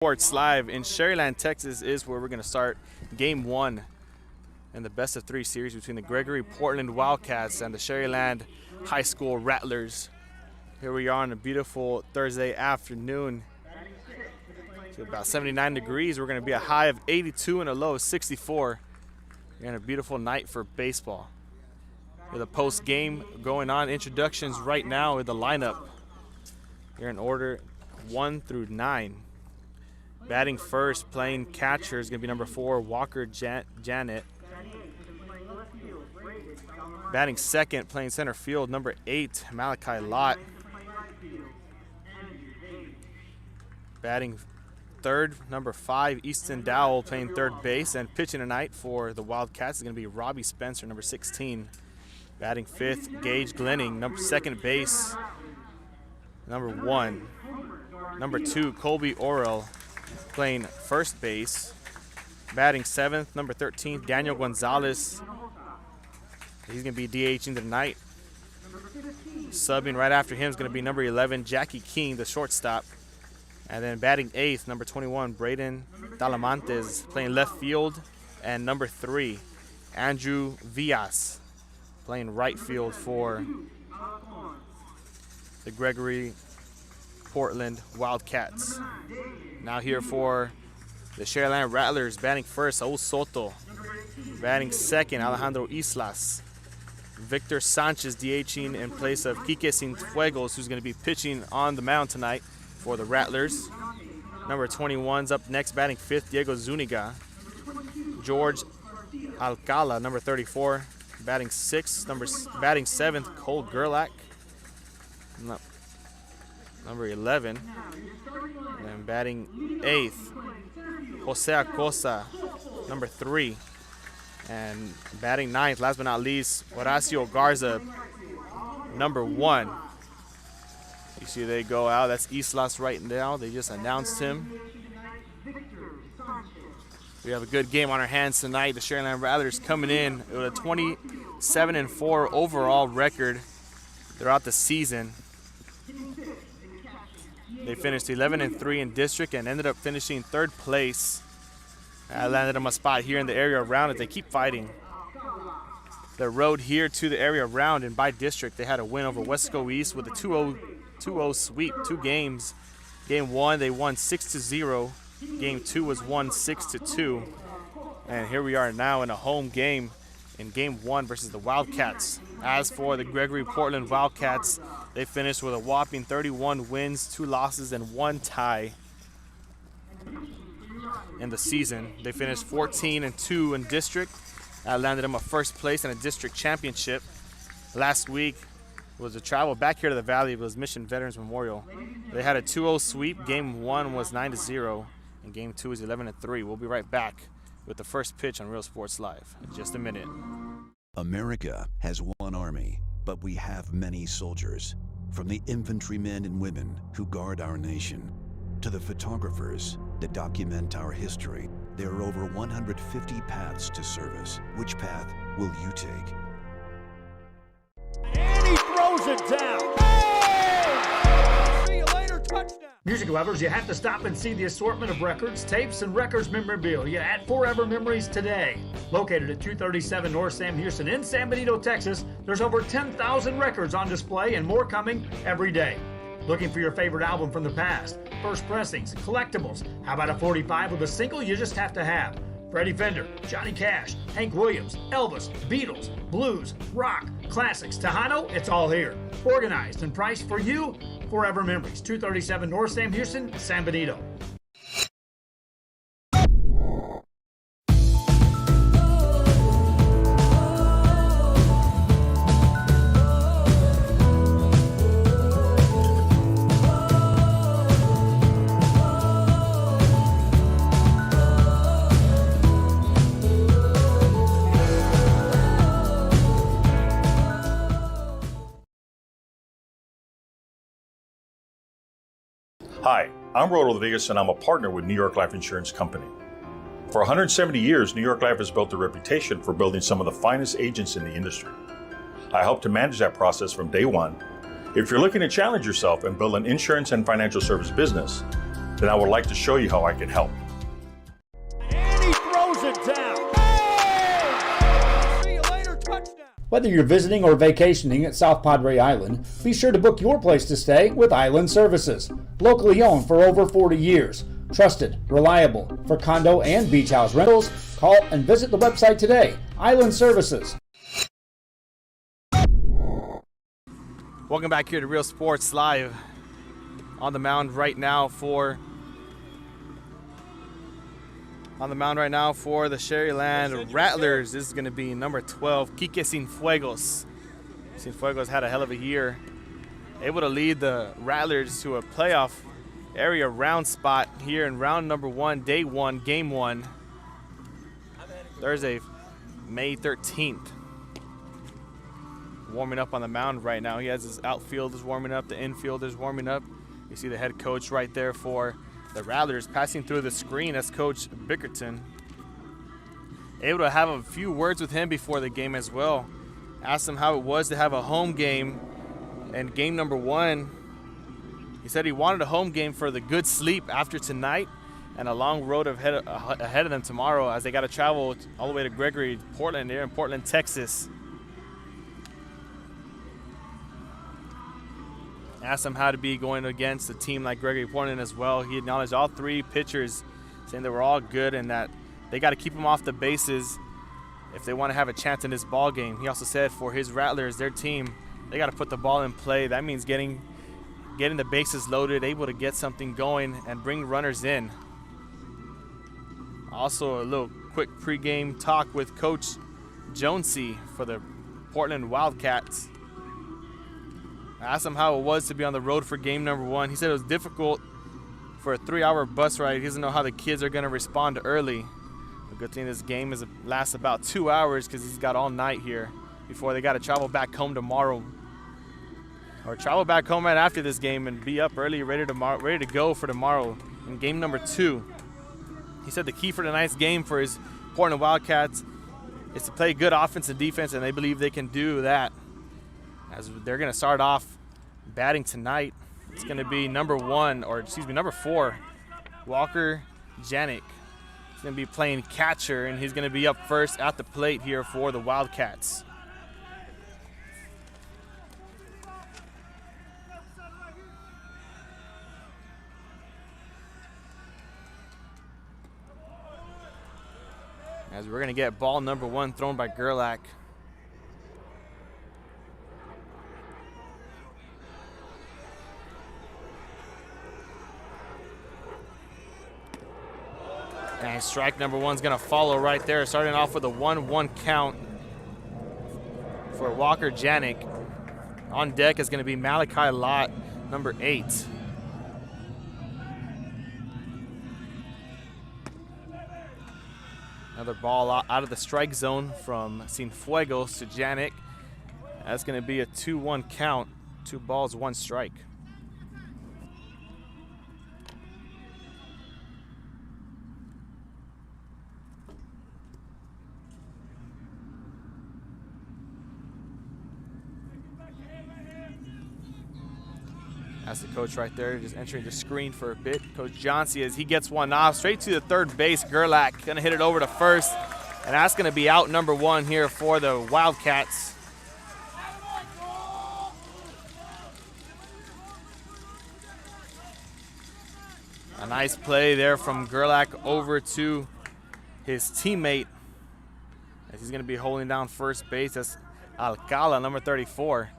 Sports Live in Sharyland, Texas is where we're going to start game one in the best of three series between the Gregory-Portland Wildcats and the Sharyland High School Rattlers. Here we are on a beautiful Thursday afternoon. It's about 79 degrees. We're going to be a high of 82 and a low of 64. We're in a beautiful night for baseball. With a post game going on, introductions right now with the lineup. Here in order 1 through 9. Batting first, playing catcher is going to be number 4, Walker Janet. Batting second, playing center field, number 8, Malachi Lott. Batting third, number 5, Easton Dowell, playing third base. And pitching tonight for the Wildcats is going to be Robbie Spencer, number 16. Batting fifth, Gage Glenning, second base, number 1. Number 2, Colby Orrell, playing first base. Batting seventh, number 13, Daniel Gonzalez. He's going to be DHing tonight. Subbing right after him is going to be number 11, Jackie King, the shortstop. And then batting eighth, number 21, Braden Talamantes, playing left field. And number 3, Andrew Villas, playing right field for the Gregory-Portland Wildcats. Now here for the Sharyland Rattlers, batting first, Saul Soto. Batting second, Alejandro Islas. Victor Sanchez DHing in place of Quique Cienfuegos, who's going to be pitching on the mound tonight for the Rattlers. Number 21's up next, batting fifth, Diego Zuniga. George Alcala, number 34. Batting sixth, batting seventh, Cole Gerlack. Number 11. And batting eighth, Jose Acosta, number 3. And batting ninth, last but not least, Horacio Garza, number 1. You see they go out. That's Islas right now. They just announced him. We have a good game on our hands tonight. The Sharyland Rattlers coming in with a 27-4 overall record throughout the season. They finished 11-3 in district and ended up finishing third place. I landed them a spot here in the area around it. They keep fighting. The road here to the area around, and by district, they had a win over Wesco East with a 2-0 sweep, 2 games. Game 1, they won 6-0. Game 2 was won 6-2. And here we are now in a home game in Game 1 versus the Wildcats. As for the Gregory-Portland Wildcats, they finished with a whopping 31 wins, 2 losses, and 1 tie in the season. They finished 14-2 in district. That landed them a first place in a district championship. Last week was a travel back here to the Valley. It was Mission Veterans Memorial. They had a 2-0 sweep. Game 1 was 9-0, and Game 2 is 11-3. We'll be right back with the first pitch on Real Sports Live in just a minute. America has one army, but we have many soldiers. From the infantrymen and women who guard our nation, to the photographers that document our history, there are over 150 paths to service. Which path will you take? And he throws it down. Hey! See you later, touchdown. Music lovers, you have to stop and see the assortment of records, tapes, and records memorabilia at Forever Memories today. Located at 237 North Sam Houston in San Benito, Texas, there's over 10,000 records on display and more coming every day. Looking for your favorite album from the past, first pressings, collectibles? How about a 45 with a single you just have to have? Freddie Fender, Johnny Cash, Hank Williams, Elvis, Beatles, blues, rock, classics, Tejano, it's all here. Organized and priced for you. Forever Memories, 237 North Sam Houston, San Benito. Hi, I'm Rodriguez, and I'm a partner with New York Life Insurance Company. For 170 years, New York Life has built a reputation for building some of the finest agents in the industry. I help to manage that process from day one. If you're looking to challenge yourself and build an insurance and financial service business, then I would like to show you how I can help. And he throws it down. Hey! See you later, touchdown. Whether you're visiting or vacationing at South Padre Island, be sure to book your place to stay with Island Services. Locally owned for over 40 years. Trusted, reliable for condo and beach house rentals. Call and visit the website today. Island Services. Welcome back here to Real Sports Live. On the mound right now for the Sharyland Rattlers. This is going to be number 12, Quique Cienfuegos. Cienfuegos had a hell of a year. Able to lead the Rattlers to a playoff area round spot here in round number 1, day 1, game 1. Thursday, May 13th. Warming up on the mound right now. He has his outfielders warming up, the infielders warming up. You see the head coach right there for the Rattlers passing through the screen. That's Coach Bickerton. Able to have a few words with him before the game as well. Asked him how it was to have a home game and game number 1. He said he wanted a home game for the good sleep after tonight and a long road ahead of them tomorrow as they got to travel all the way to Gregory-Portland there in Portland, Texas. Asked him how to be going against a team like Gregory-Portland as well. He acknowledged all 3 pitchers, saying they were all good and that they got to keep them off the bases if they want to have a chance in this ball game. He also said for his Rattlers, their team, they got to put the ball in play. That means getting the bases loaded, able to get something going and bring runners in. Also a little quick pregame talk with Coach Jonesy for the Portland Wildcats. I asked him how it was to be on the road for game number 1. He said it was difficult for a 3-hour bus ride. He doesn't know how the kids are going to respond early. The good thing this game lasts about 2 hours because he's got all night here before they got to travel back home tomorrow. Or travel back home right after this game and be up early, ready to go for tomorrow in game number 2. He said the key for tonight's game for his Portland Wildcats is to play good offense and defense, and they believe they can do that. As they're going to start off batting tonight, it's going to be number 4, Walker Yannick. He's going to be playing catcher, and he's going to be up first at the plate here for the Wildcats. As we're going to get ball number 1 thrown by Gerlack. And strike number 1's going to follow right there, starting off with a 1-1 count for Walker Yannick. On deck is going to be Malachi Lott, number 8. Another ball out of the strike zone from Cienfuegos to Yannick. That's going to be a 2-1 count, 2 balls, 1 strike. That's the coach right there, just entering the screen for a bit. Coach Johnson, as he gets one off, straight to the third base. Gerlack gonna hit it over to first, and that's gonna be out number 1 here for the Wildcats. A nice play there from Gerlack over to his teammate, as he's gonna be holding down first base. That's Alcala, number 34.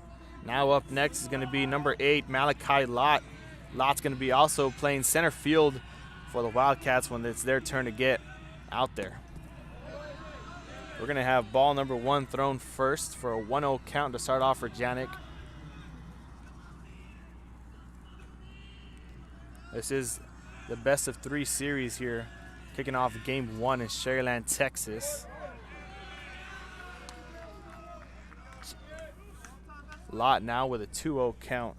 Now up next is going to be number 8, Malachi Lott. Lott's going to be also playing center field for the Wildcats when it's their turn to get out there. We're going to have ball number 1 thrown first for a 1-0 count to start off for Yannick. This is the best of 3 series here, kicking off game 1 in Sharyland, Texas. Lott now with a 2-0 count.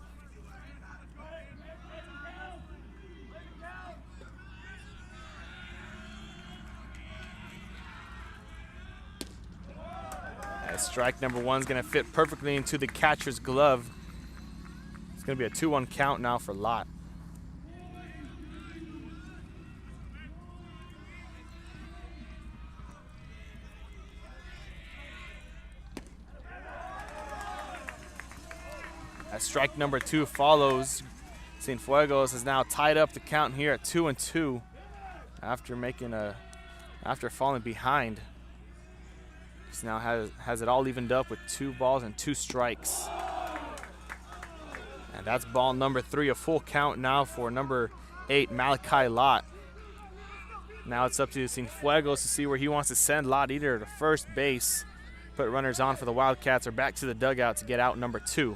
As strike number 1 is going to fit perfectly into the catcher's glove. It's going to be a 2-1 count now for Lott. As strike number 2 follows, Cienfuegos has now tied up the count here at 2-2 after falling behind. He now has it all evened up with 2 balls and 2 strikes. And that's ball number 3, a full count now for number 8, Malachi Lott. Now it's up to Cienfuegos to see where he wants to send Lott, either to first base, put runners on for the Wildcats, or back to the dugout to get out number 2.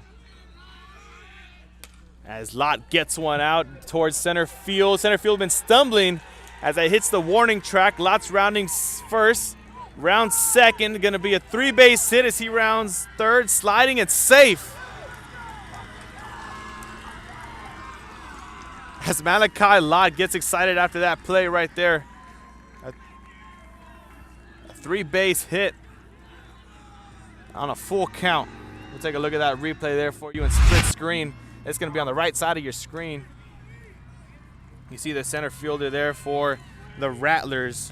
As Lott gets one out towards center field. Center field been stumbling as it hits the warning track. Lott's rounding first, round second. Going to be a 3-base hit as he rounds third, sliding and safe. As Malachi Lott gets excited after that play right there. A 3-base hit on a full count. We'll take a look at that replay there for you in split screen. It's going to be on the right side of your screen. You see the center fielder there for the Rattlers.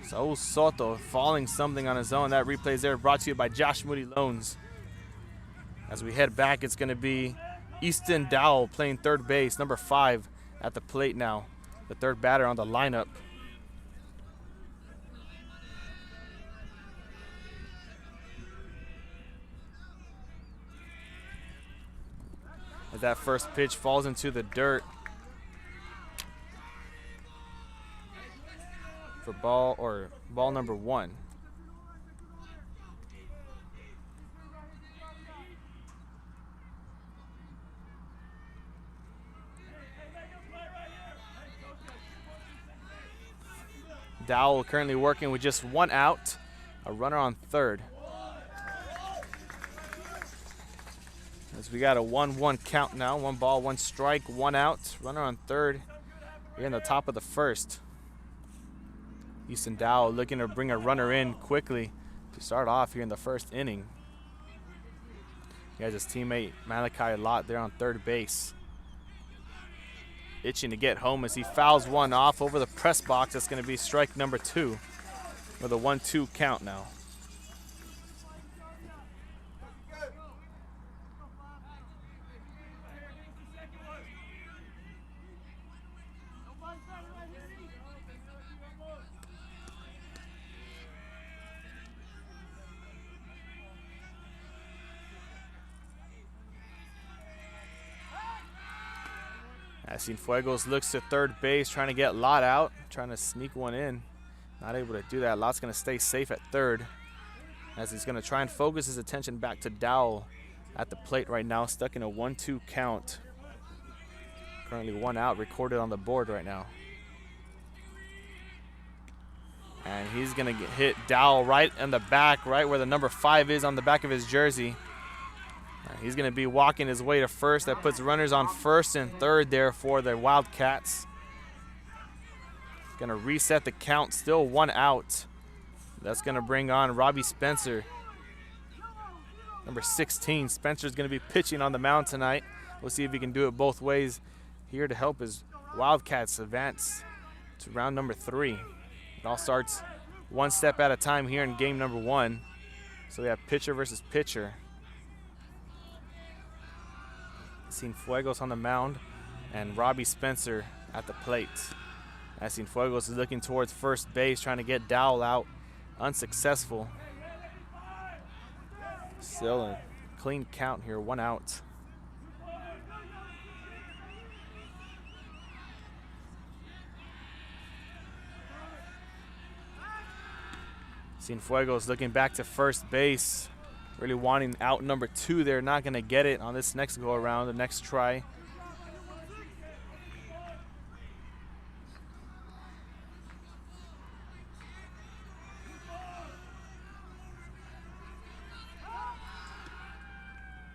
So Soto falling something on his own. That replay is there, brought to you by Josh Moody Loans. As we head back, it's going to be Easton Dowell playing third base, number 5 at the plate now. The third batter on the lineup. As that first pitch falls into the dirt for ball number 1. Dowell currently working with just 1 out, a runner on third. As we got a 1-1 count now, 1 ball, 1 strike, 1 out, runner on third. Here in the top of the first. Easton Dowell looking to bring a runner in quickly to start off here in the first inning. He has his teammate Malachi Lott there on third base. Itching to get home as he fouls one off over the press box. That's going to be strike number 2 with a 1-2 count now. Cienfuegos looks to third base, trying to get Lott out, trying to sneak one in. Not able to do that. Lott's going to stay safe at third as he's going to try and focus his attention back to Dowell at the plate right now, stuck in a 1-2 count. Currently 1 out recorded on the board right now. And he's going to hit Dowell right in the back, right where the number 5 is on the back of his jersey. He's going to be walking his way to first. That puts runners on first and third there for the Wildcats. Going to reset the count, still 1 out. That's going to bring on Robbie Spencer, number 16. Spencer's going to be pitching on the mound tonight. We'll see if he can do it both ways here to help his Wildcats advance to round number 3. It all starts 1 step at a time here in game number 1. So we have pitcher versus pitcher. Cienfuegos on the mound and Robbie Spencer at the plate. As Cienfuegos is looking towards first base, trying to get Dowell out. Unsuccessful. Still a clean count here, 1 out. Cienfuegos looking back to first base. Really wanting out number 2 there. Not going to get it on this next go around, the next try.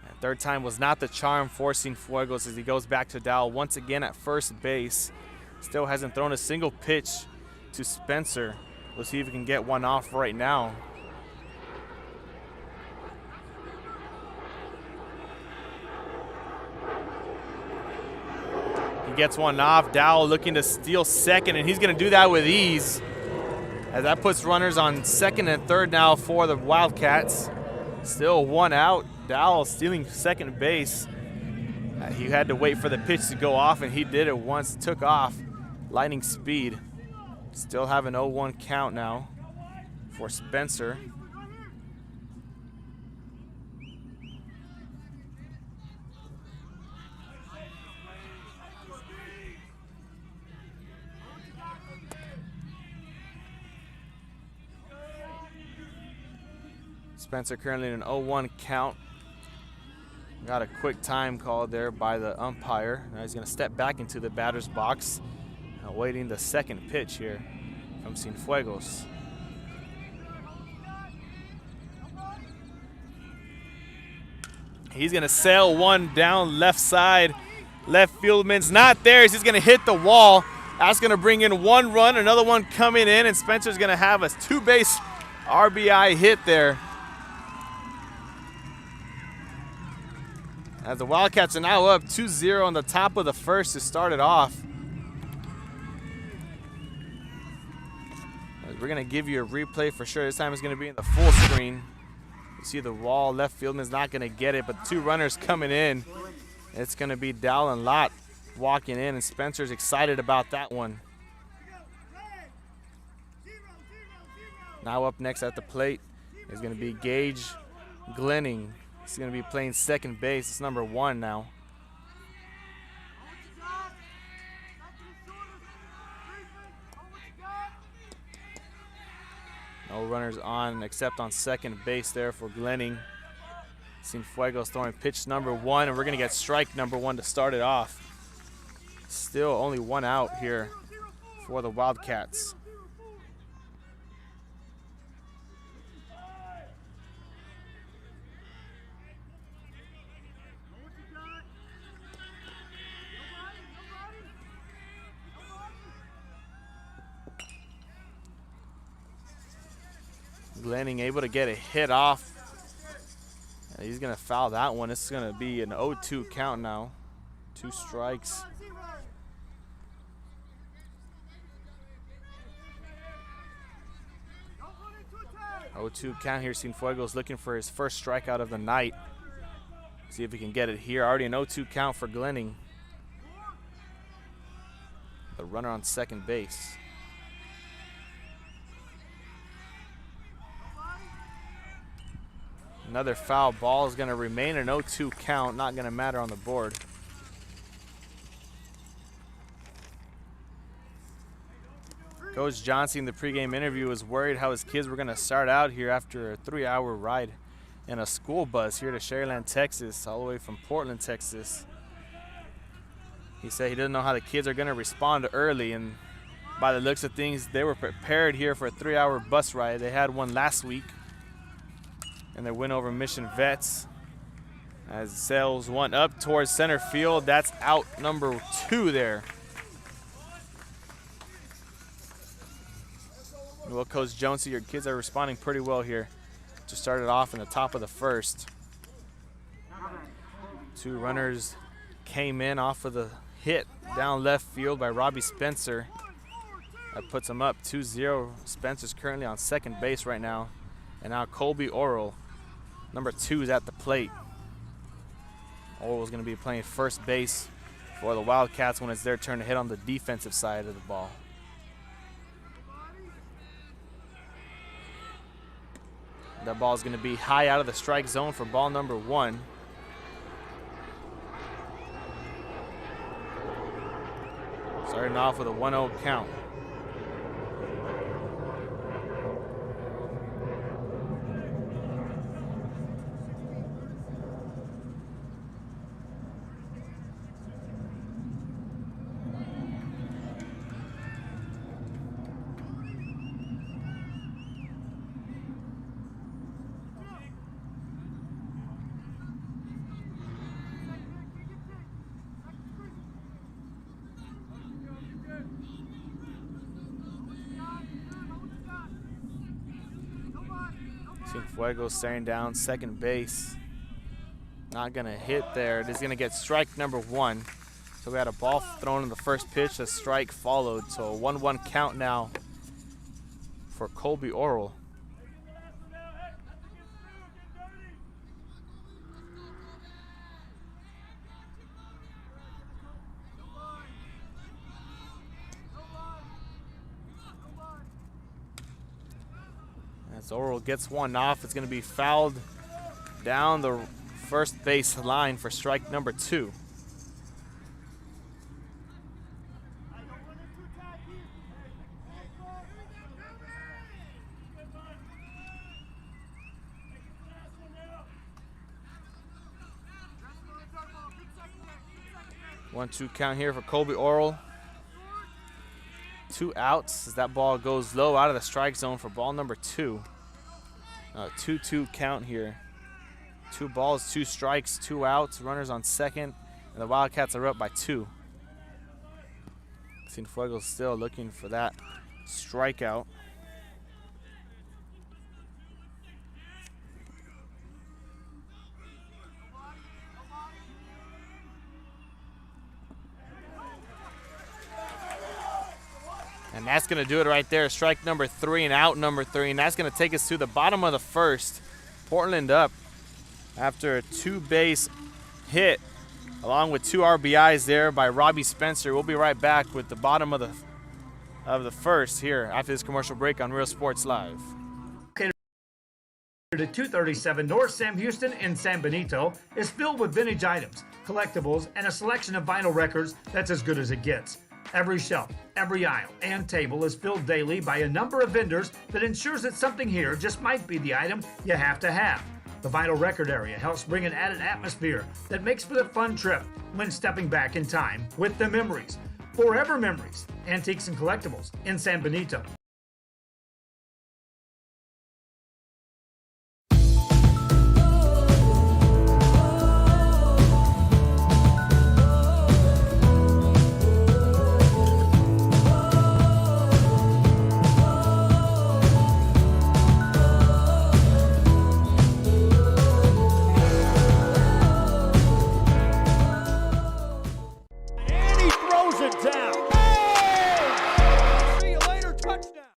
And third time was not the charm for Cienfuegos as he goes back to Dowell once again at first base. Still hasn't thrown a single pitch to Spencer. We'll see if we can get one off right now. Gets one off. Dowell looking to steal second, and he's going to do that with ease, as that puts runners on second and third now for the Wildcats. Still one out. Dowell stealing second base. He had to wait for the pitch to go off, and he did it once. Took off, lightning speed. Still have an 0-1 count now for Spencer. Spencer currently in an 0-1 count. Got a quick time call there by the umpire. Now he's going to step back into the batter's box, awaiting the second pitch here from Cienfuegos. He's going to sail one down left side. Left fieldman's not there. He's just going to hit the wall. That's going to bring in one run, another one coming in, and Spencer's going to have a two-base RBI hit there. As the Wildcats are now up 2-0 on the top of the first to start it off. We're going to give you a replay for sure. This time it's going to be in the full screen. You see the wall. Left fieldman's not going to get it, but two runners coming in. It's going to be Dowell and Lott walking in, and Spencer's excited about that one. Now up next at the plate is going to be Gage Glenning. He's going to be playing second base. It's number 1 now. No runners on except on second base there for Glenning. Cienfuegos throwing pitch number 1, and we're going to get strike number 1 to start it off. Still only one out here for the Wildcats. Glenning able to get a hit off. And he's going to foul that one. This is going to be an 0-2 count now. 2 strikes. Oh, 2 count here. Cienfuegos looking for his first strikeout of the night. See if he can get it here. Already an 0-2 count for Glenning. The runner on second base. Another foul ball is going to remain an 0-2 count. Not going to matter on the board. Coach Johnson in the pregame interview was worried how his kids were going to start out here after a 3-hour ride in a school bus here to Sharyland, Texas, all the way from Portland, Texas. He said he doesn't know how the kids are going to respond early, and by the looks of things, they were prepared here for a 3-hour bus ride. They had one last week, and they went over Mission Vets. As sails one up towards center field, that's out number 2 there. Well, Coach Jonesy, your kids are responding pretty well here. Just started off in the top of the first. 2 runners came in off of the hit down left field by Robbie Spencer. That puts him up 2-0. Spencer's currently on second base right now. And now Colby Orrell, number 2, is at the plate. Orrell's going to be playing first base for the Wildcats when it's their turn to hit on the defensive side of the ball. That ball is going to be high out of the strike zone for ball number 1. Starting off with a 1-0 count. Cienfuegos staring down second base. Not going to hit there. It is going to get strike number 1. So we had a ball thrown in the first pitch. A strike followed. So a 1-1 count now for Colby Orrell. Zorro gets one off. It's going to be fouled down the first base line for strike number 2. One-two count here for Colby Oral. 2 outs as that ball goes low out of the strike zone for ball number 2. 2-2 count here. 2 balls, 2 strikes, 2 outs, runners on second, and the Wildcats are up by 2. Cienfuegos still looking for that strikeout. And that's going to do it right there. Strike number 3 and out number 3. And that's going to take us to the bottom of the first. Portland up after a 2-base hit along with 2 RBIs there by Robbie Spencer. We'll be right back with the bottom of the first here after this commercial break on Real Sports Live. To 237 North Sam Houston in San Benito is filled with vintage items, collectibles, and a selection of vinyl records that's as good as it gets. Every shelf, every aisle, and table is filled daily by a number of vendors that ensures that something here just might be the item you have to have. The vinyl record area helps bring an added atmosphere that makes for the fun trip when stepping back in time with the memories. Forever Memories, Antiques and Collectibles in San Benito.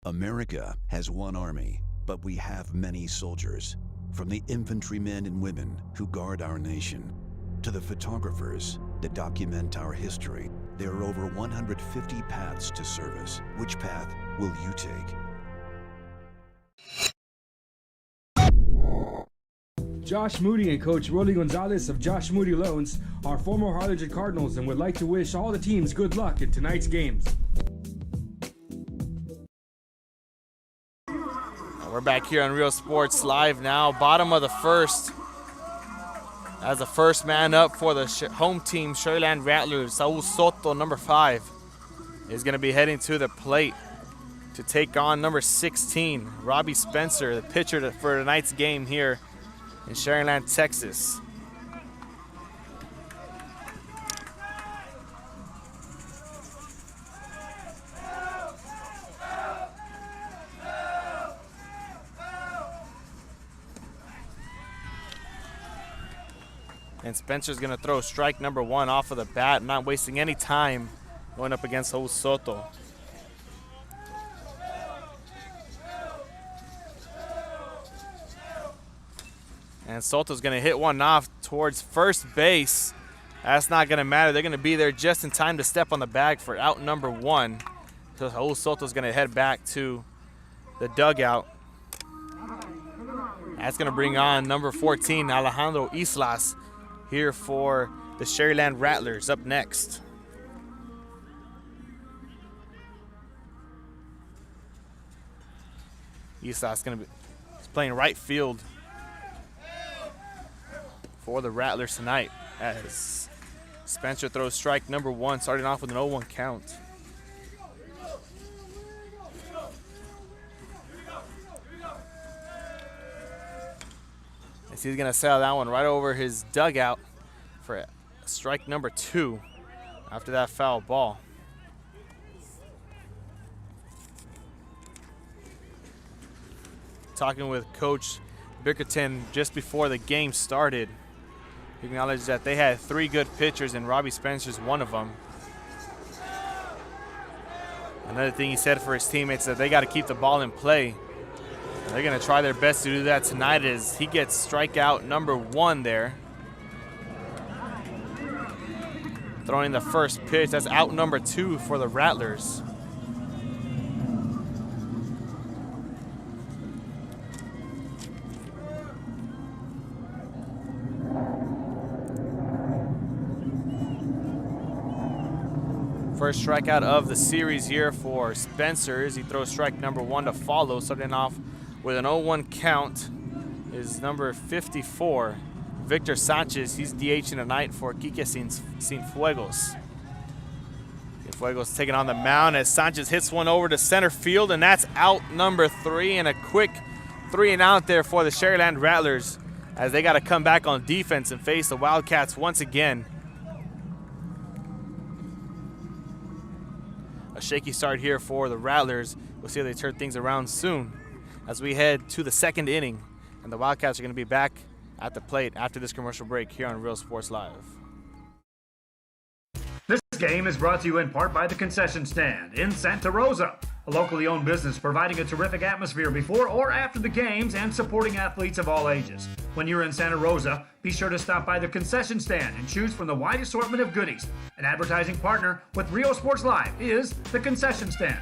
America has one army, but we have many soldiers. From the infantrymen and women who guard our nation, to the photographers that document our history, there are over 150 paths to service. Which path will you take? Josh Moody and Coach Rolly Gonzalez of Josh Moody Loans are former Harlingen Cardinals and would like to wish all the teams good luck in tonight's games. We're back here on Real Sports Live now. Bottom of the first. As the first man up for the home team, Sharyland Rattlers, Saul Soto, number 5, is going to be heading to the plate to take on number 16, Robbie Spencer, the pitcher for tonight's game here in Sharyland, Texas. And Spencer's going to throw strike number 1 off of the bat, not wasting any time going up against Saul Soto. And Soto's going to hit one off towards first base. That's not going to matter. They're going to be there just in time to step on the bag for out number 1. So Saul Soto's going to head back to the dugout. That's going to bring on number 14, Alejandro Islas, here for the Sharyland Rattlers up next. Islas going to be playing right field for the Rattlers tonight as Spencer throws strike number 1, starting off with an 0-1 count. As he's going to sail that one right over his dugout for strike number 2 after that foul ball. Talking with Coach Bickerton just before the game started, he acknowledged that they had 3 good pitchers and Robbie Spencer's one of them. Another thing he said for his teammates that they got to keep the ball in play. They're going to try their best to do that tonight as he gets strikeout number 1 there. Throwing the first pitch, that's out number 2 for the Rattlers. First strikeout of the series here for Spencer as he throws strike number 1 to follow. Starting off with an 0-1 count is number 54, Victor Sanchez. He's DHing tonight for Quique Cienfuegos. Cienfuegos taking on the mound as Sanchez hits one over to center field, and that's out number 3, and a quick 3 and out there for the Sharyland Rattlers as they got to come back on defense and face the Wildcats once again. A shaky start here for the Rattlers. We'll see if they turn things around soon as we head to the second inning, and the Wildcats are going to be back at the plate after this commercial break here on Real Sports Live. This game is brought to you in part by the Concession Stand in Santa Rosa, a locally owned business providing a terrific atmosphere before or after the games and supporting athletes of all ages. When you're in Santa Rosa, be sure to stop by the Concession Stand and choose from the wide assortment of goodies. An advertising partner with Real Sports Live is the Concession Stand.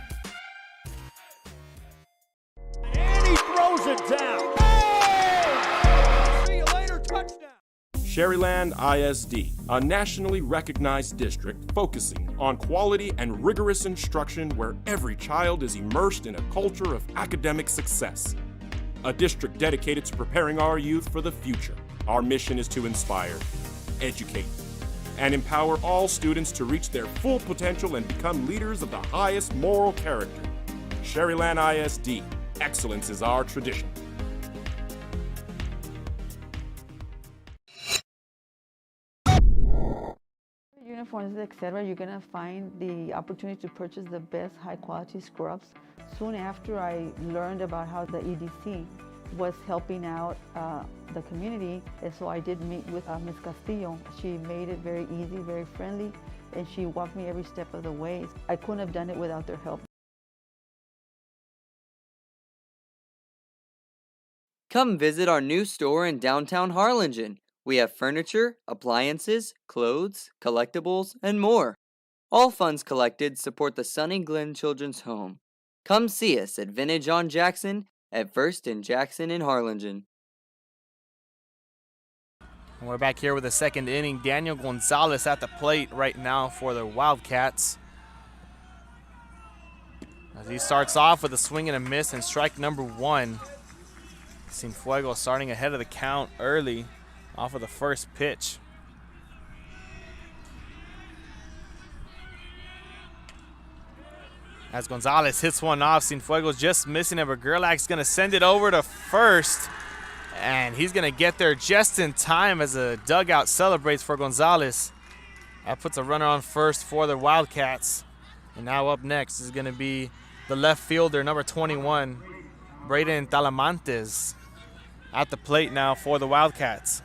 And he throws it down. Hey! See you later, touchdown. Sharyland ISD, a nationally recognized district focusing on quality and rigorous instruction where every child is immersed in a culture of academic success. A district dedicated to preparing our youth for the future. Our mission is to inspire, educate, and empower all students to reach their full potential and become leaders of the highest moral character. Sharyland ISD, excellence is our tradition. Uniforms, etc., you're going to find the opportunity to purchase the best high-quality scrubs. Soon after I learned about how the EDC was helping out the community, and so I did meet with Ms. Castillo. She made it very easy, very friendly, and she walked me every step of the way. I couldn't have done it without their help. Come visit our new store in downtown Harlingen. We have furniture, appliances, clothes, collectibles, and more. All funds collected support the Sunny Glen Children's Home. Come see us at Vintage on Jackson at First and Jackson in Harlingen. And we're back here with the second inning. Daniel Gonzalez at the plate right now for the Wildcats. As he starts off with a swing and a miss and strike number 1. Cienfuegos starting ahead of the count early off of the first pitch. As Gonzalez hits one off, Cienfuegos just missing it, but Gerlack's going to send it over to first. And he's going to get there just in time as a dugout celebrates for Gonzalez. That puts a runner on first for the Wildcats. And now up next is going to be the left fielder, number 21, Braden Talamantes, at the plate now for the Wildcats.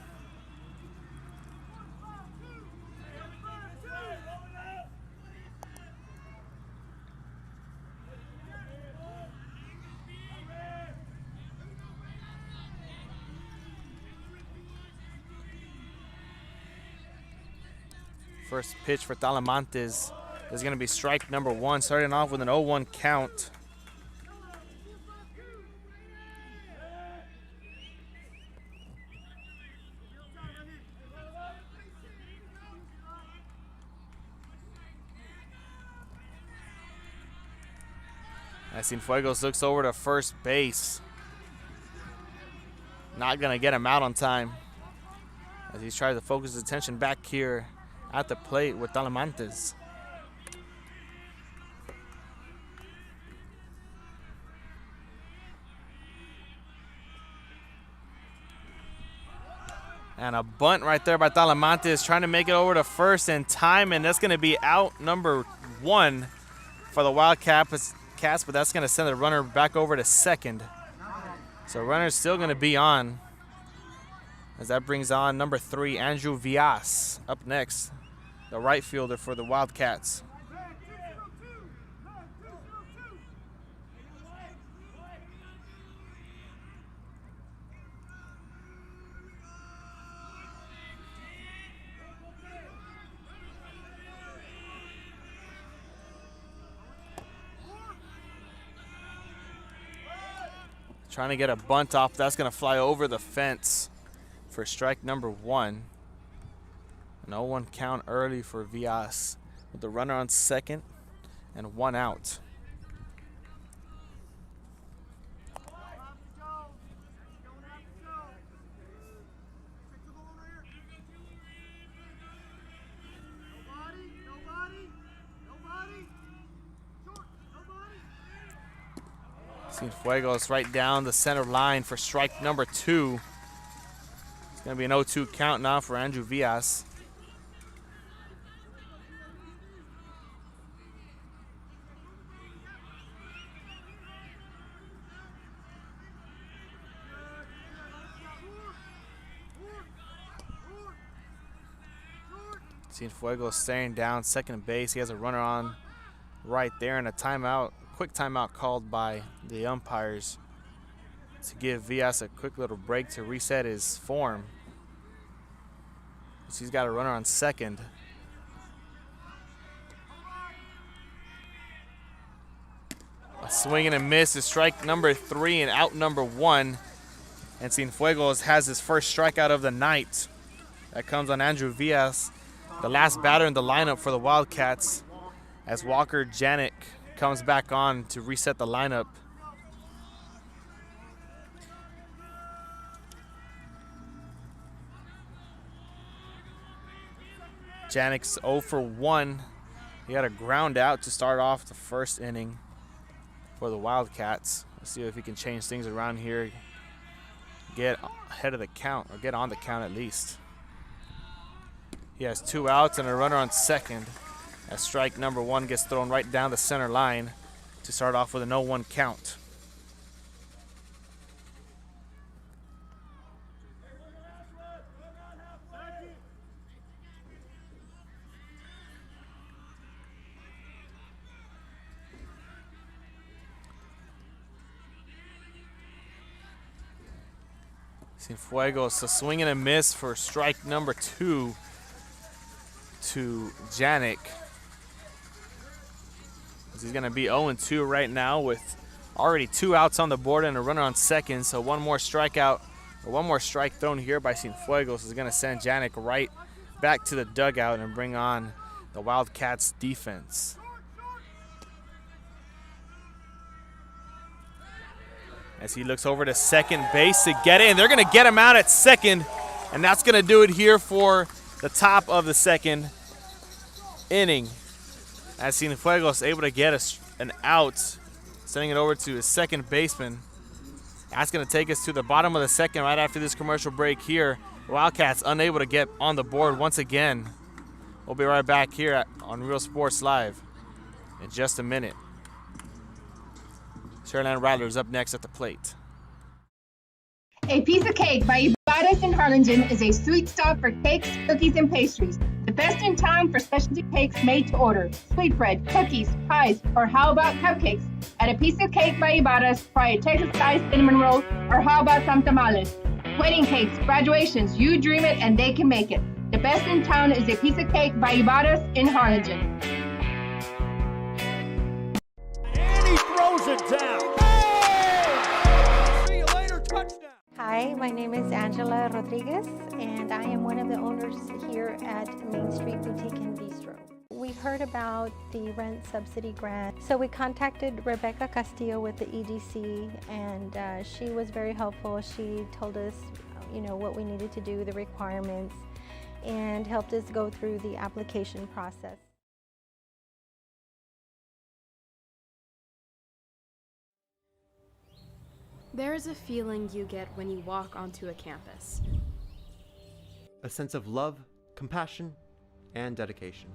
First pitch for Talamantes is going to be strike number 1, starting off with an 0-1 count. As Cienfuegos looks over to first base. Not going to get him out on time as he's trying to focus his attention back here at the plate with Talamantes. And a bunt right there by Talamantes, trying to make it over to first in time, and that's going to be out number 1 for the Wildcats, but that's going to send the runner back over to second. So runner's still going to be on, as that brings on number 3, Andrew Villas, up next, the right fielder for the Wildcats. Trying to get a bunt off. That's going to fly over the fence for strike number 1. An 0-1 count early for Villas. with the runner on second and 1 out. Cienfuegos right down the center line for strike number 2. It's going to be an 0-2 count now for Andrew Villas. Cienfuegos staying down second base. He has a runner on right there, and a timeout, quick timeout called by the umpires to give Villas a quick little break to reset his form. So he's got a runner on second. A swing and a miss is strike number 3 and out number 1. And Cienfuegos has his first strikeout of the night. That comes on Andrew Villas, the last batter in the lineup for the Wildcats, as Walker Yannick comes back on to reset the lineup. Yannick's 0 for 1. He had a ground out to start off the first inning for the Wildcats. Let's see if he can change things around here, get ahead of the count, or get on the count at least. He has 2 outs and a runner on second, as strike number 1 gets thrown right down the center line to start off with an 0-1 count. Cienfuegos, a swing and a miss for strike number 2 to Yannick. He's going to be 0-2 right now with already 2 outs on the board and a runner on second. So one more strike thrown here by Cienfuegos is going to send Yannick right back to the dugout and bring on the Wildcats defense. As he looks over to second base to get in. They're going to get him out at second, and that's going to do it here for the top of the second inning. As Cienfuegos able to get an out, sending it over to his second baseman. That's going to take us to the bottom of the second right after this commercial break here. Wildcats unable to get on the board once again. We'll be right back here on Real Sports Live in just a minute. Sharyland Rattlers up next at the plate. A Piece of Cake by Ibadas in Harlingen is a sweet stop for cakes, cookies, and pastries. The best in town for specialty cakes made to order. Sweetbread, cookies, pies, or how about cupcakes? At A Piece of Cake by Ibadas, try a Texas-style cinnamon roll, or how about some tamales? Wedding cakes, graduations, you dream it and they can make it. The best in town is A Piece of Cake by Ibadas in Harlingen. And he throws it down. Oh! See you later, touchdown. Hi, my name is Angela Rodriguez, and I am one of the owners here at Main Street Boutique and Bistro. We heard about the rent subsidy grant, so we contacted Rebecca Castillo with the EDC, and she was very helpful. She told us, what we needed to do, the requirements, and helped us go through the application process. There is a feeling you get when you walk onto a campus. A sense of love, compassion, and dedication.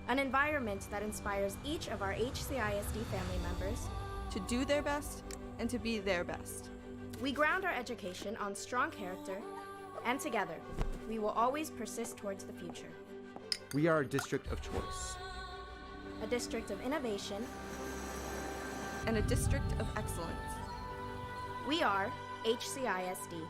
An environment that inspires each of our HCISD family members to do their best and to be their best. We ground our education on strong character, and together, we will always persist towards the future. We are a district of choice. A district of innovation. And a district of excellence. We are HCISD.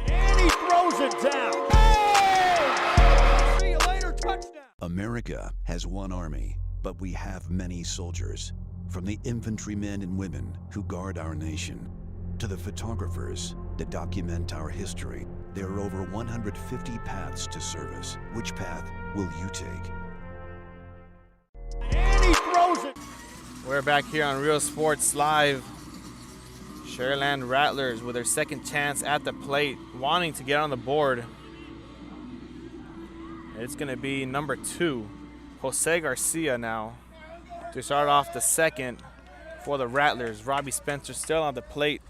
And he throws it down. Oh! See you later, touchdown. America has one army, but we have many soldiers. From the infantrymen and women who guard our nation, to the photographers that document our history, There are over 150 paths to service. Which path will you take? And he throws it. We're back here on Real Sports Live. Sharyland Rattlers with their second chance at the plate, wanting to get on the board. It's going to be number 2, Jose Garcia now, to start off the second for the Rattlers. Robbie Spencer still on the plate,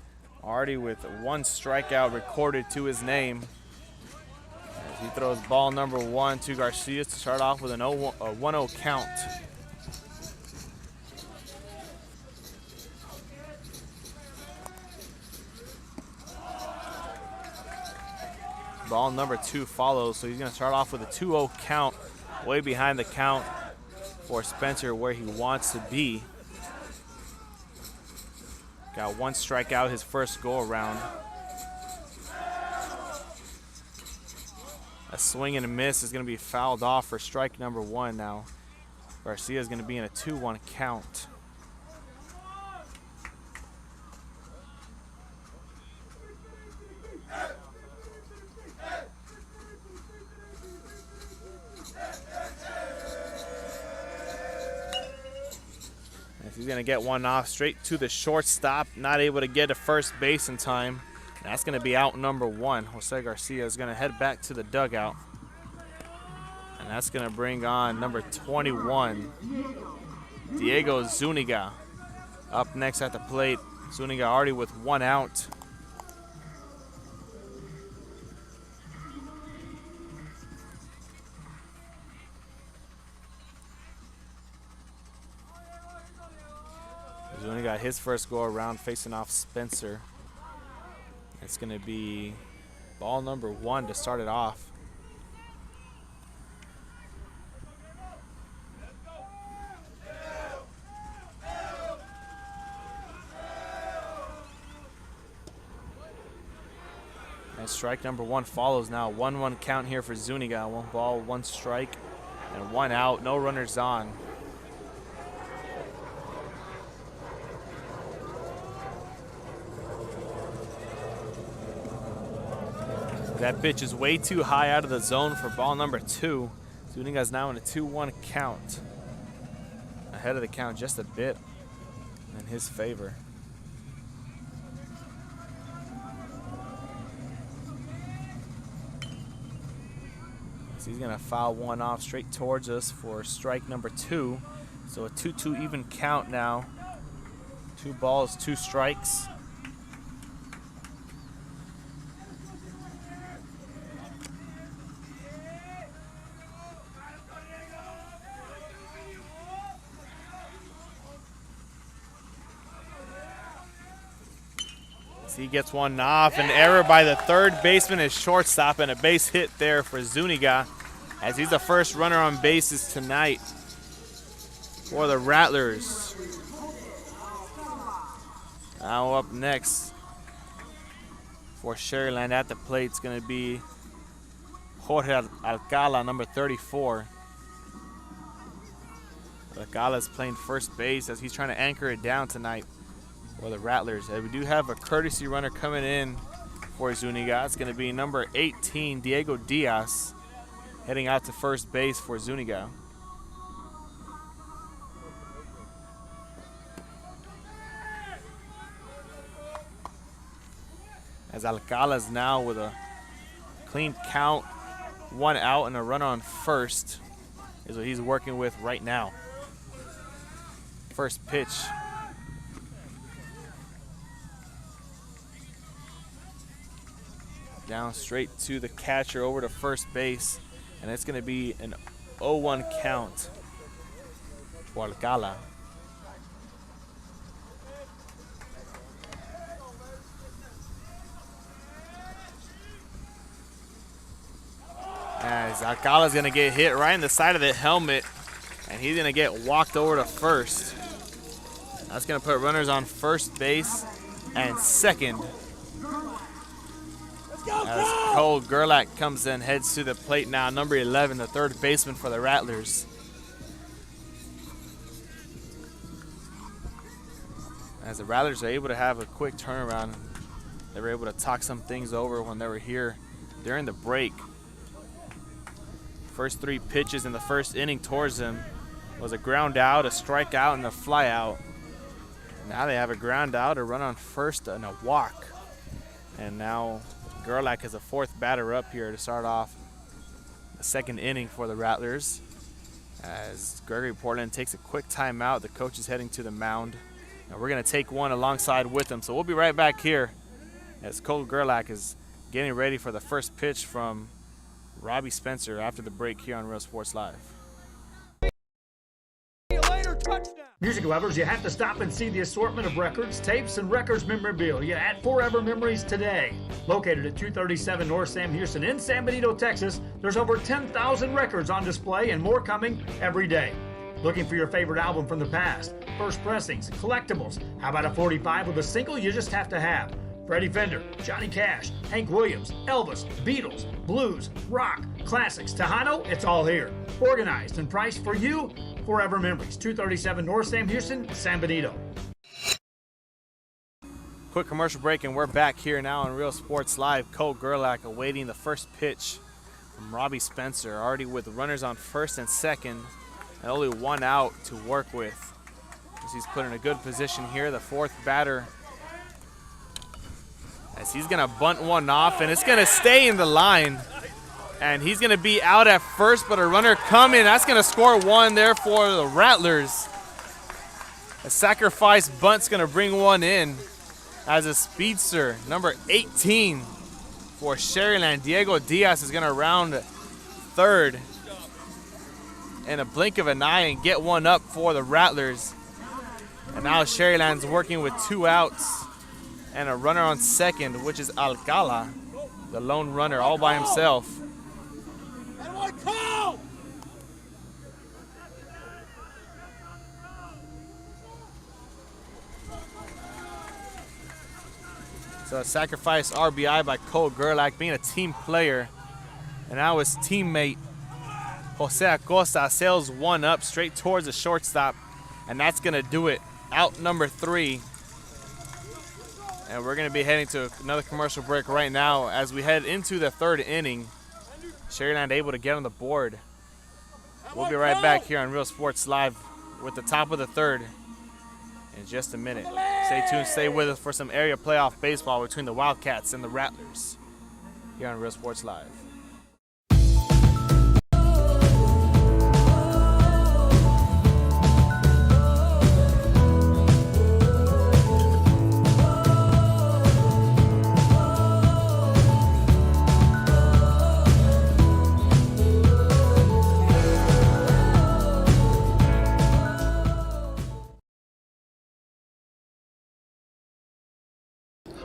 already with 1 strikeout recorded to his name. As he throws ball number 1 to Garcia to start off with a 1-0 count. Ball number 2 follows, so he's going to start off with a 2-0 count, way behind the count for Spencer where he wants to be. Got 1 strikeout his first go around. A swing and a miss is going to be fouled off for strike number 1 now. Garcia is going to be in a 2-1 count. He's going to get one off straight to the shortstop. Not able to get to first base in time. That's going to be out number 1. Jose Garcia is going to head back to the dugout. And that's going to bring on number 21, Diego Zuniga, up next at the plate. Zuniga already with 1 out. Zuniga got his first go around facing off Spencer. It's going to be ball number 1 to start it off. And strike number 1 follows now. 1-1 count here for Zuniga. 1 ball, 1 strike, and 1 out. No runners on. That pitch is way too high out of the zone for ball number 2. Zuniga's now in a 2-1 count. Ahead of the count just a bit in his favor. So he's gonna foul 1 off straight towards us for strike number 2. So a 2-2 even count now. 2 balls, 2 strikes. He gets 1 off. An error by the third baseman is shortstop, and a base hit there for Zuniga, as he's the first runner on bases tonight for the Rattlers. Now up next for Sharyland at the plate is going to be Jorge Alcala, number 34. Alcala is playing first base as he's trying to anchor it down tonight for the Rattlers. We do have a courtesy runner coming in for Zuniga. It's going to be number 18, Diego Diaz, heading out to first base for Zuniga. As Alcala's now with a clean count, 1 out and a runner on first is what he's working with right now. First pitch. Down straight to the catcher over to first base, and it's going to be an 0-1 count for Alcala. As Alcala's going to get hit right in the side of the helmet, and he's going to get walked over to first. That's going to put runners on first base and second. As Cole Gerlack comes in, heads to the plate now, number 11, the third baseman for the Rattlers. As the Rattlers are able to have a quick turnaround, they were able to talk some things over when they were here during the break. First 3 pitches in the first inning towards him was a ground out, a strikeout, and a fly out. Now they have a ground out, a run on first, and a walk. And now Gerlack is a 4th batter up here to start off the 2nd inning for the Rattlers. As Gregory-Portland takes a quick timeout, the coach is heading to the mound. And we're going to take one alongside with him. So we'll be right back here as Cole Gerlack is getting ready for the first pitch from Robbie Spencer after the break here on Real Sports Live. Music lovers, you have to stop and see the assortment of records, tapes, and records memorabilia at Forever Memories today. Located at 237 North Sam Houston in San Benito, Texas, there's over 10,000 records on display and more coming every day. Looking for your favorite album from the past, first pressings, collectibles. How about a 45 with a single you just have to have? Freddie Fender, Johnny Cash, Hank Williams, Elvis, Beatles, blues, rock, classics, Tejano, it's all here. Organized and priced for you. Forever Memories, 237 North Sam Houston, San Benito. Quick commercial break, and we're back here now on Real Sports Live. Cole Gerlack awaiting the first pitch from Robbie Spencer, already with runners on first and second, and only 1 out to work with. As he's put in a good position here, the 4th batter, as he's gonna bunt one off, and it's gonna stay in the line. And he's going to be out at first, but a runner coming. That's going to score 1 there for the Rattlers. A sacrifice bunt's going to bring 1 in as a speedster. Number 18 for Sharyland. Diego Diaz is going to round 3rd in a blink of an eye and get 1 up for the Rattlers. And now Sharyland's working with 2 outs and a runner on second, which is Alcala, the lone runner all by himself. So a sacrifice RBI by Cole Gerlack, being a team player. And now his teammate Jose Acosta sails 1 up straight towards the shortstop. And that's going to do it. Out number 3. And we're going to be heading to another commercial break right now as we head into the 3rd inning. Sharyland able to get on the board. We'll be right back here on Real Sports Live with the top of the 3rd in just a minute. Stay tuned, stay with us for some area playoff baseball between the Wildcats and the Rattlers here on Real Sports Live.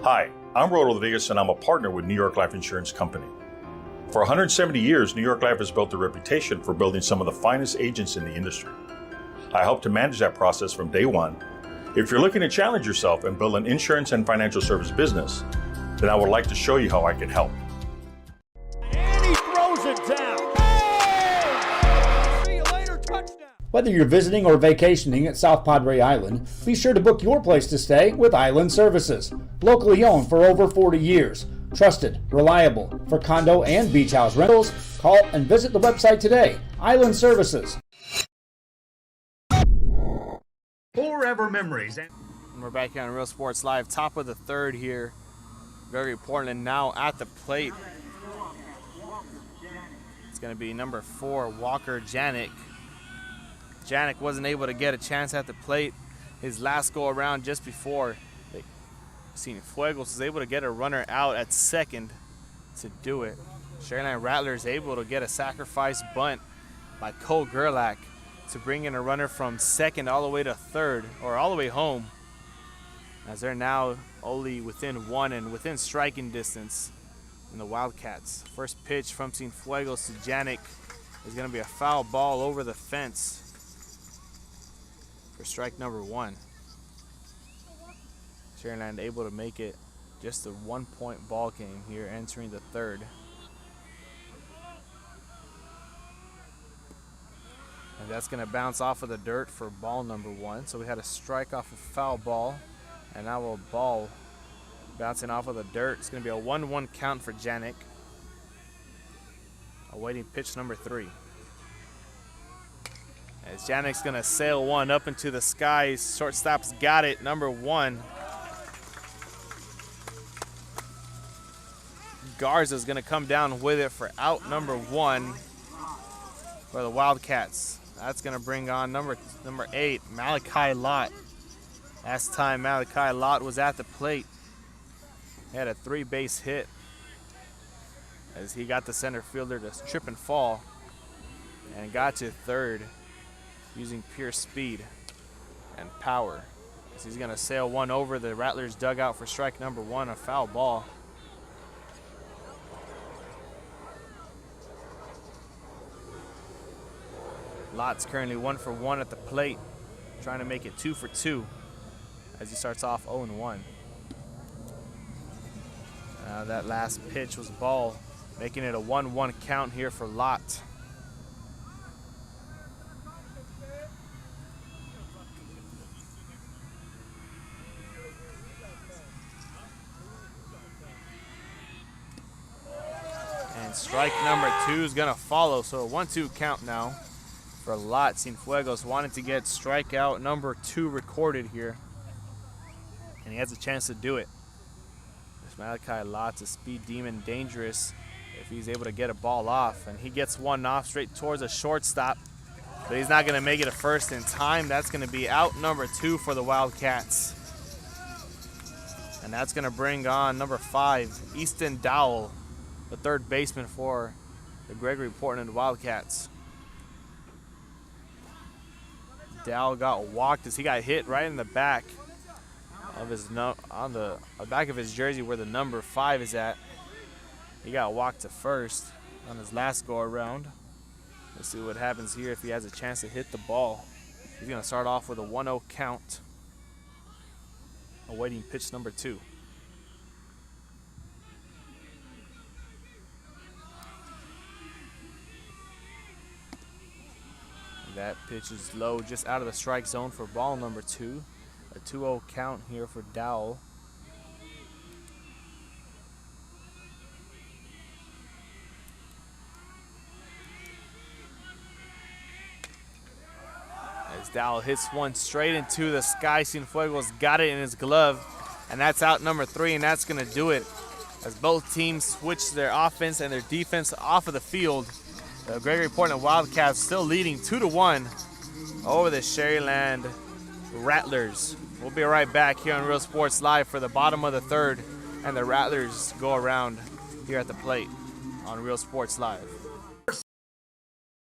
Hi, I'm Rodo Rodriguez, and I'm a partner with New York Life Insurance Company. For 170 years, New York Life has built a reputation for building some of the finest agents in the industry. I help to manage that process from day one. If you're looking to challenge yourself and build an insurance and financial service business, then I would like to show you how I can help. And he throws it down. Hey! See you later, touchdown. Whether you're visiting or vacationing at South Padre Island, be sure to book your place to stay with Island Services. Locally owned for over 40 years. Trusted, reliable for condo and beach house rentals. Call and visit the website today. Island Services. Forever Memories. And we're back here on Real Sports Live. Top of the 3rd here. Gregory-Portland now at the plate. It's going to be number 4, Walker Yannick. Yannick wasn't able to get a chance at the plate his last go around just before. Fuegos was able to get a runner out at second to do it. Sharyland Rattlers able to get a sacrifice bunt by Cole Gerlack to bring in a runner from second all the way to 3rd, or all the way home, as they're now only within 1 and within striking distance in the Wildcats. First pitch from Fuegos to Yannick is going to be a foul ball over the fence for strike number 1. Sharyland able to make it just a 1-point ball game here entering the 3rd. And that's going to bounce off of the dirt for ball number 1. So we had a strike off a foul ball, and now a ball bouncing off of the dirt. It's going to be a 1-1 count for Yannick. awaiting pitch number 3. As Yannick's going to sail one up into the skies. Shortstop's got it, number 1. Garza's going to come down with it for out number 1 for the Wildcats. That's going to bring on number 8, Malachi Lott. Last time Malachi Lott was at the plate, he had a 3-base hit as he got the center fielder to trip and fall and got to third using pure speed and power. So he's going to sail one over the Rattlers dugout for strike number 1, a foul ball. Lott's currently 1 for 1 at the plate, trying to make it 2 for 2 as he starts off 0-1. That last pitch was a ball, making it a 1-1 count here for Lott. And strike number 2 is going to follow, so a 1-2 count now for Lott. Cienfuegos wanted to get strikeout number 2 recorded here, and he has a chance to do it. This Malachi Lott's a speed demon, dangerous if he's able to get a ball off, and he gets one off straight towards a shortstop, but he's not going to make it a first in time. That's going to be out number 2 for the Wildcats, and that's going to bring on number 5, Easton Dowell, the third baseman for the Gregory-Portland Wildcats. Dowell got walked as he got hit right in the back of his on the back of his jersey where the number 5 is at. He got walked to first on his last go around. Let's see what happens here if he has a chance to hit the ball. He's going to start off with a 1-0 count, awaiting pitch number 2. That pitch is low, just out of the strike zone for ball number 2. A 2-0 count here for Dowell. As Dowell hits one straight into the sky, Cienfuegos got it in his glove, and that's out number 3, and that's going to do it as both teams switch their offense and their defense off of the field. The Gregory-Portland Wildcats still leading 2-1 over the Sharyland Rattlers. We'll be right back here on Real Sports Live for the bottom of the 3rd, and the Rattlers go around here at the plate on Real Sports Live.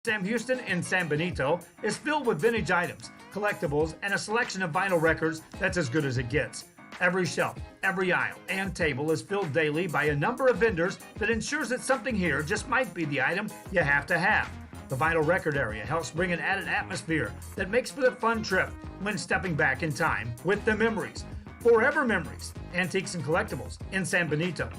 Sam Houston in San Benito is filled with vintage items, collectibles, and a selection of vinyl records that's as good as it gets. Every shelf, every aisle, and table is filled daily by a number of vendors that ensures that something here just might be the item you have to have. The vinyl record area helps bring an added atmosphere that makes for a fun trip when stepping back in time with the memories. Forever Memories, Antiques and Collectibles in San Benito.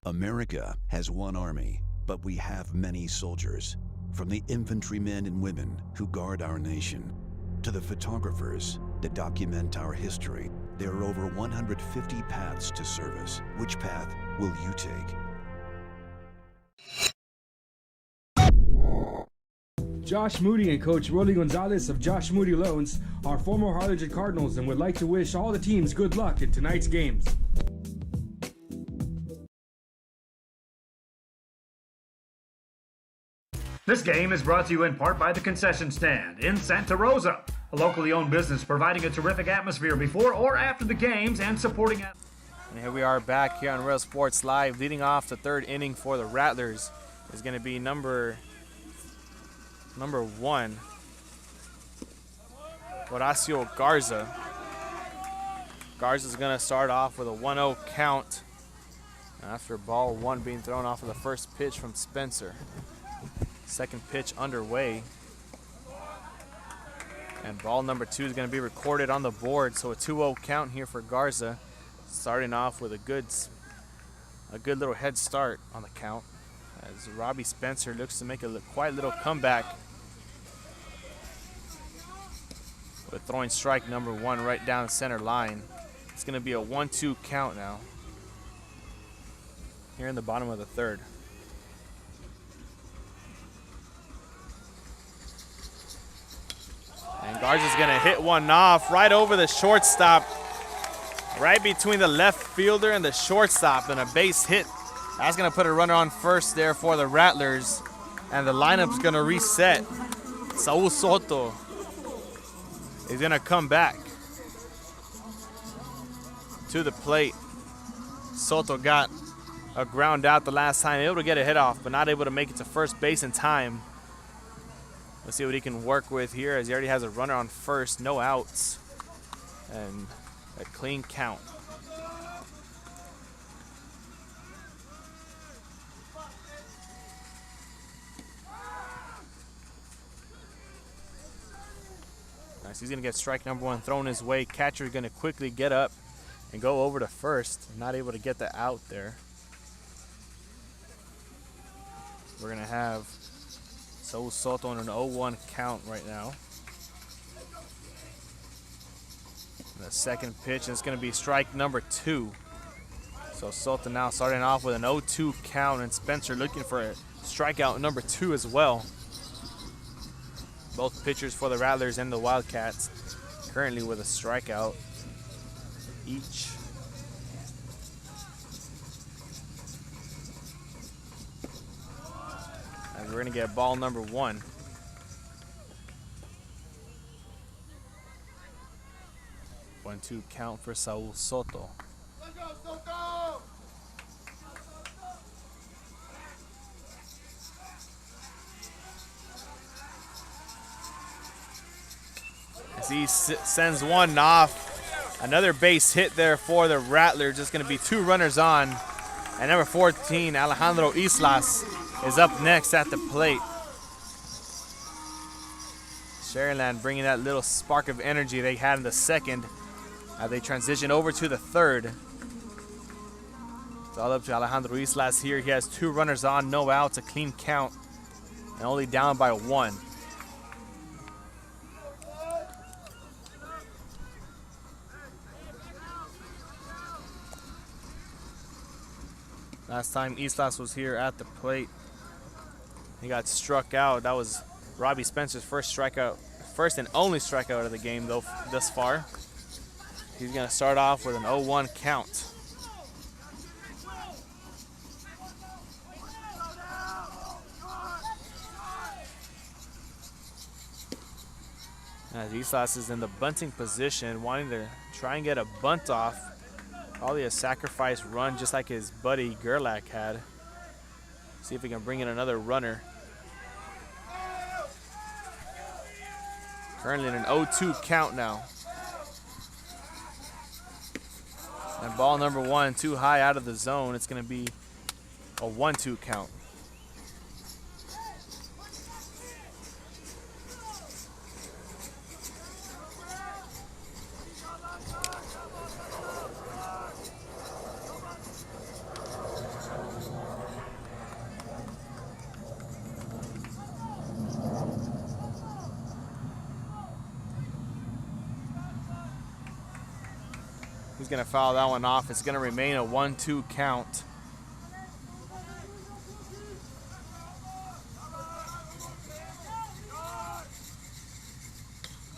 America has one army, but we have many soldiers. From the infantrymen and women who guard our nation, to the photographers that document our history, there are over 150 paths to service. Which path will you take? Josh Moody and Coach Rolly Gonzalez of Josh Moody Loans are former Harlingen Cardinals and would like to wish all the teams good luck in tonight's games. This game is brought to you in part by the Concession Stand in Santa Rosa, a locally owned business providing a terrific atmosphere before or after the games and supporting it. And here we are back here on Real Sports Live. Leading off the 3rd inning for the Rattlers is going to be number 1, Horacio Garza. Garza's going to start off with a 1-0 count after ball 1 being thrown off of the first pitch from Spencer. Second pitch underway. And ball number 2 is going to be recorded on the board. So a 2-0 count here for Garza. Starting off with a good little head start on the count. As Robbie Spencer looks to make a quiet little comeback. With throwing strike number 1 right down the center line. It's going to be a 1-2 count now. Here in the bottom of the third. And Garza's gonna hit one off right over the shortstop. Right between the left fielder and the shortstop, and a base hit. That's gonna put a runner on first there for the Rattlers. And the lineup's gonna reset. Saul Soto is gonna come back to the plate. Soto got a ground out the last time, able to get a hit off, but not able to make it to first base in time. Let's see what he can work with here, as he already has a runner on first, no outs, and a clean count. Nice, he's gonna get strike number 1 thrown his way. Catcher is gonna quickly get up and go over to first, not able to get the out there. We're gonna have Saul Soto on an 0-1 count right now. And the second pitch is going to be strike number 2. So Soto now starting off with an 0-2 count, and Spencer looking for a strikeout number 2 as well. Both pitchers for the Rattlers and the Wildcats currently with a strikeout each. We're going to get ball number 1. One, 2 count for Saul Soto. Let's go, Soto! As he sends one off. Another base hit there for the Rattlers. Just going to be 2 runners on. And number 14, Alejandro Islas, is up next at the plate. Sharyland bringing that little spark of energy they had in the second as they transition over to the third. It's all up to Alejandro Islas here. He has 2 runners on, no outs, a clean count, and only down by 1. Last time Islas was here at the plate, he got struck out. That was Robbie Spencer's first strikeout, first and only strikeout of the game though thus far. He's gonna start off with an 0-1 count. As Islas is in the bunting position, wanting to try and get a bunt off. Probably a sacrifice run just like his buddy Gerlack had. See if he can bring in another runner. Currently in an 0-2 count now. And ball number 1 too high out of the zone. It's going to be a 1-2 count. He's going to foul that one off. It's going to remain a 1-2 count.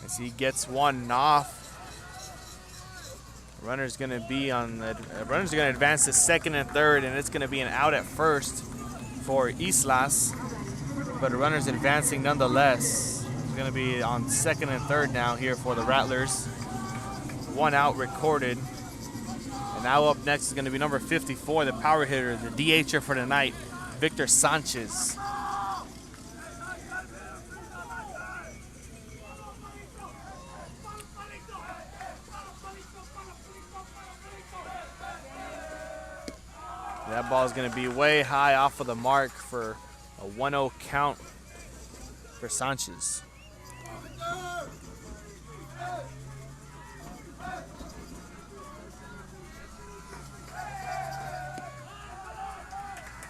As he gets one off, runner's going to be on the runners are going to advance to second and third, and it's going to be an out at first for Islas, but the runner's advancing nonetheless. It's going to be on second and third now here for the Rattlers. 1 out recorded. And now up next is going to be number 54, the power hitter, the DHer for the night, Victor Sanchez. That ball is going to be way high off of the mark for a 1-0 count for Sanchez.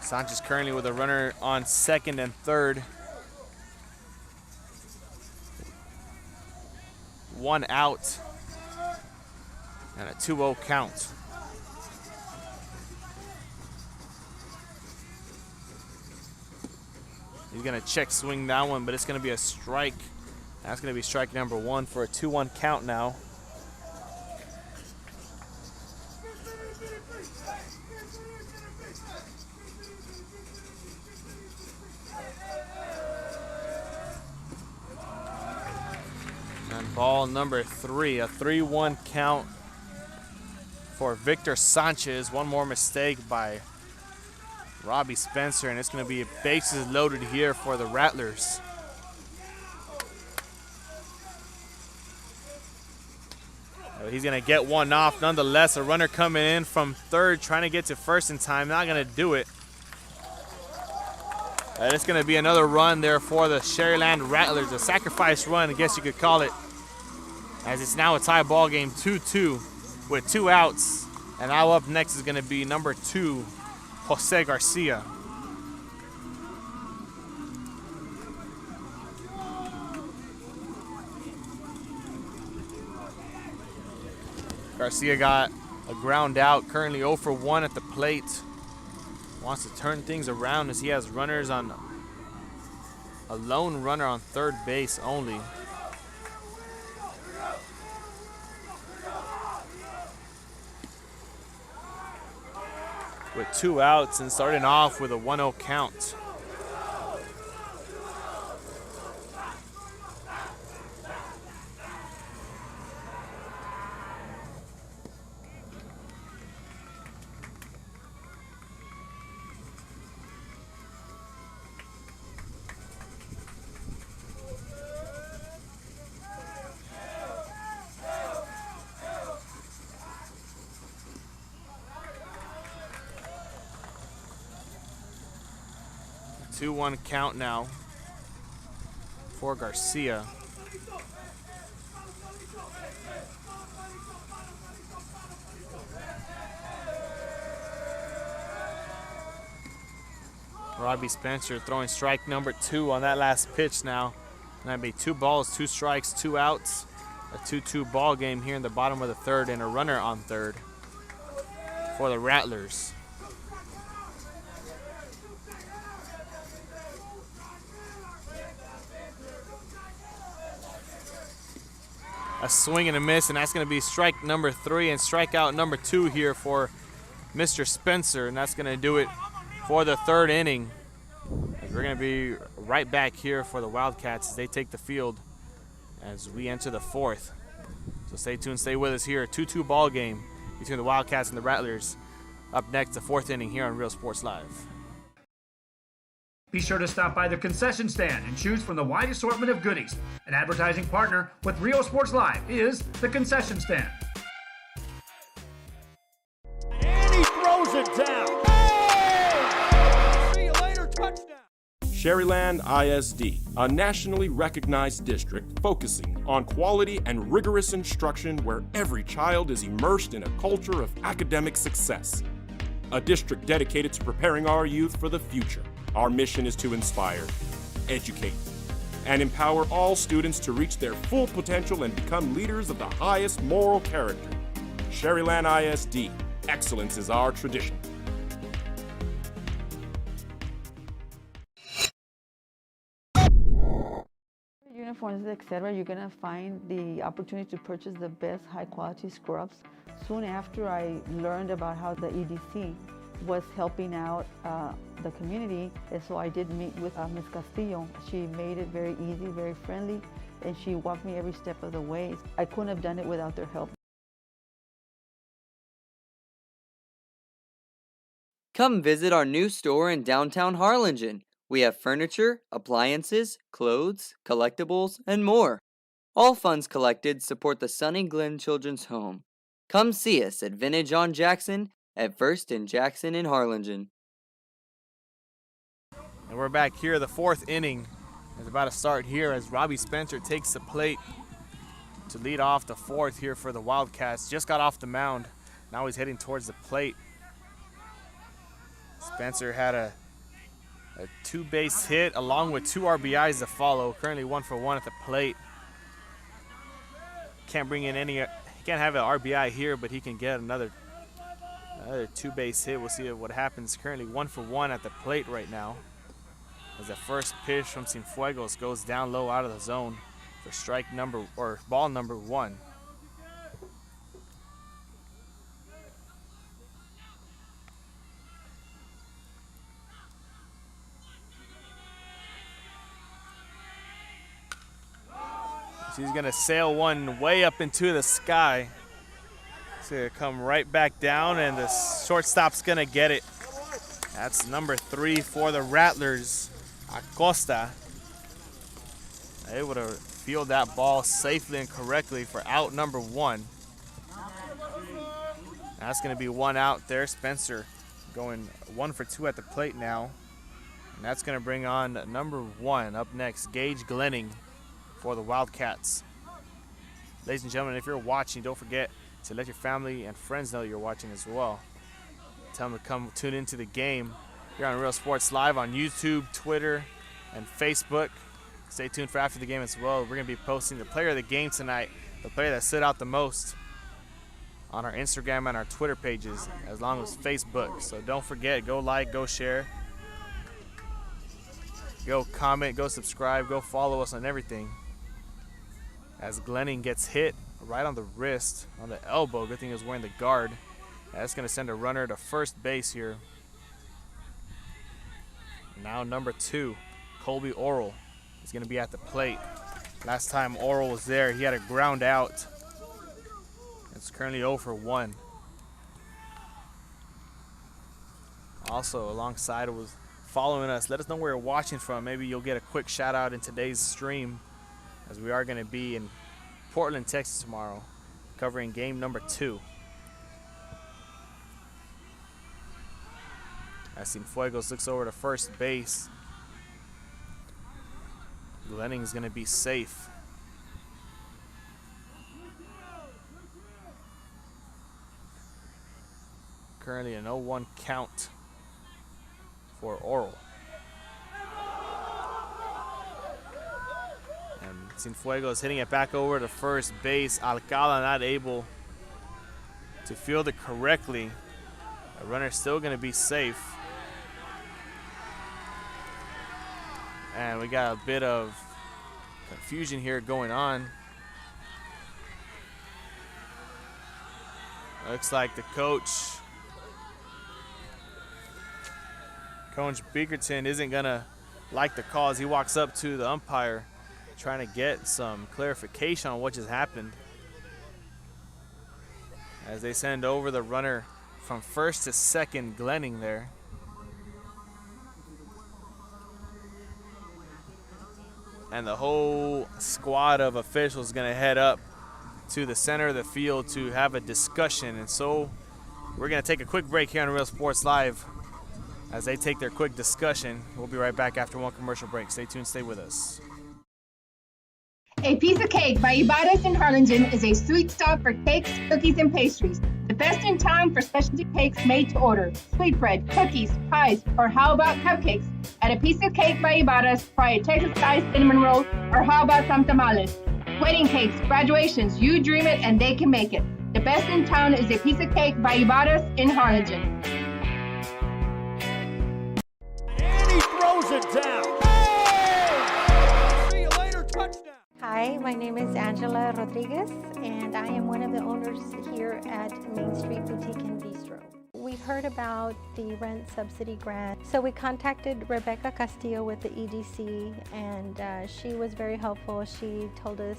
Sanchez currently with a runner on second and third. One out and a 2-0 count. He's gonna check swing that one, but it's gonna be a strike. That's gonna be strike number one for a 2-1 count now. And ball number 3, a 3-1 count for Victor Sanchez. One more mistake by Robbie Spencer, and it's going to be bases loaded here for the Rattlers. He's going to get one off. Nonetheless, a runner coming in from third, trying to get to first in time. Not going to do it. And it's going to be another run there for the Sharyland Rattlers. A sacrifice run, I guess you could call it, as it's now a tie ball game, 2-2 with 2 outs. And now up next is going to be number 2, Jose Garcia. Garcia got a ground out, currently 0 for 1 at the plate. Wants to turn things around as he has runners on a lone runner on third base only. With 2 outs and starting off with a 1-0 count. A 2-1 count now for Garcia. Robbie Spencer throwing strike number 2 on that last pitch now. And that'd be 2 balls, 2 strikes, 2 outs. A 2-2 ball game here in the bottom of the third, and a runner on third for the Rattlers. A swing and a miss, and that's going to be strike number 3 and strikeout number 2 here for Mr. Spencer, and that's going to do it for the third inning. As we're going to be right back here for the Wildcats as they take the field as we enter the fourth. So stay tuned, stay with us here. 2-2 ball game between the Wildcats and the Rattlers. Up next, the fourth inning here on Real Sports Live. Be sure to stop by the concession stand and choose from the wide assortment of goodies. An advertising partner with Real Sports Live is the concession stand. And he throws it down. Hey! See you later, touchdown. Sharyland ISD, a nationally recognized district focusing on quality and rigorous instruction where every child is immersed in a culture of academic success. A district dedicated to preparing our youth for the future. Our mission is to inspire, educate, and empower all students to reach their full potential and become leaders of the highest moral character. Sharyland ISD, excellence is our tradition. Uniforms, etc., you're going to find the opportunity to purchase the best high quality scrubs. Soon after I learned about how the EDC was helping out the community, and so I did meet with Ms. Castillo. She made it very easy, very friendly, and she walked me every step of the way. I couldn't have done it without their help. Come visit our new store in downtown Harlingen. We have furniture, appliances, clothes, collectibles, and more. All funds collected support the Sunny Glen Children's Home. Come see us at Vintage on Jackson at First and Jackson in Harlingen. And we're back here, the fourth inning is about to start here as Robbie Spencer takes the plate to lead off the fourth here for the Wildcats. Just got off the mound. Now he's heading towards the plate. Spencer had a two-base hit along with 2 RBIs to follow. Currently 1 for 1 at the plate. Can't bring in any, he can't have an RBI here, but he can get another 2-base hit. We'll see what happens. Currently 1 for 1 at the plate right now. As the first pitch from Cienfuegos goes down low out of the zone for ball number 1. He's going to sail one way up into the sky. It's going to come right back down, and the shortstop's going to get it. That's number 3 for the Rattlers, Acosta. Able to field that ball safely and correctly for out number 1. That's going to be 1 out there. Spencer going 1 for 2 at the plate now. And that's going to bring on number 1 up next, Gage Glenning, for the Wildcats. Ladies and gentlemen, if you're watching, don't forget to let your family and friends know you're watching as well. Tell them to come tune into the game here on Real Sports Live on YouTube, Twitter, and Facebook. Stay tuned for after the game as well. We're going to be posting the player of the game tonight, the player that stood out the most, on our Instagram and our Twitter pages, as long as Facebook. So don't forget, go like, go share, go comment, go subscribe, go follow us on everything. As Glenning gets hit right on the wrist, on the elbow. Good thing he was wearing the guard. That's going to send a runner to first base here. Now number 2, Colby Oral, is going to be at the plate. Last time Oral was there, he had a ground out. It's currently 0 for 1. Also, alongside was following us. Let us know where you're watching from. Maybe you'll get a quick shout out in today's stream, as we are going to be in Portland, Texas tomorrow, covering game number 2. As Cienfuegos looks over to first base, Glenning is going to be safe. Currently an 0-1 count for Oral. And Cienfuegos hitting it back over to first base. Alcala not able to field it correctly. The runner's still going to be safe. And we got a bit of confusion here going on. Looks like the Coach Beakerton isn't going to like the call as he walks up to the umpire, trying to get some clarification on what just happened. As they send over the runner from first to second, Glenning there. And the whole squad of officials going to head up to the center of the field to have a discussion. And so we're going to take a quick break here on Real Sports Live as they take their quick discussion. We'll be right back after one commercial break. Stay tuned, stay with us. A Piece of Cake by Ibarras in Harlingen is a sweet stop for cakes, cookies, and pastries. The best in town for specialty cakes made to order. Sweetbread, cookies, pies, or how about cupcakes? At A Piece of Cake by Ibarras, try a Texas-style cinnamon roll, or how about some tamales? Wedding cakes, graduations, you dream it and they can make it. The best in town is A Piece of Cake by Ibarras in Harlingen. And he throws it down. Hey! See you later, touchdown. Hi, my name is Angela Rodriguez, and I am one of the owners here at Main Street Boutique and Bistro. We heard about the rent subsidy grant, so we contacted Rebecca Castillo with the EDC, and she was very helpful. She told us,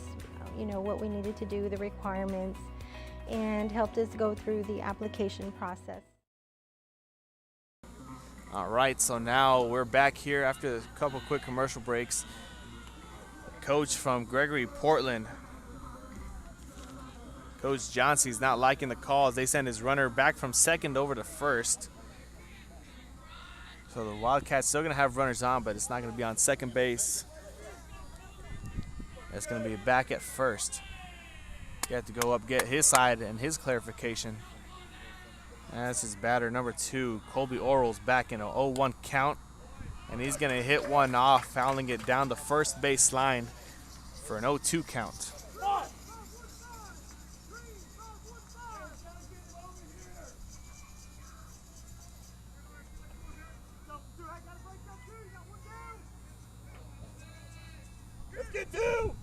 what we needed to do, the requirements, and helped us go through the application process. All right, so now we're back here after a couple quick commercial breaks. Coach from Gregory-Portland, Coach Johnson's not liking the calls. They send his runner back from second over to first. So the Wildcats still going to have runners on, but it's not going to be on second base. That's going to be back at first. You have to go up, get his side and his clarification. That's his batter, number 2. Colby Orrell's back in a 0-1 count. And he's going to hit one off, fouling it down the first base line for an 0-2 count. Let's get 2.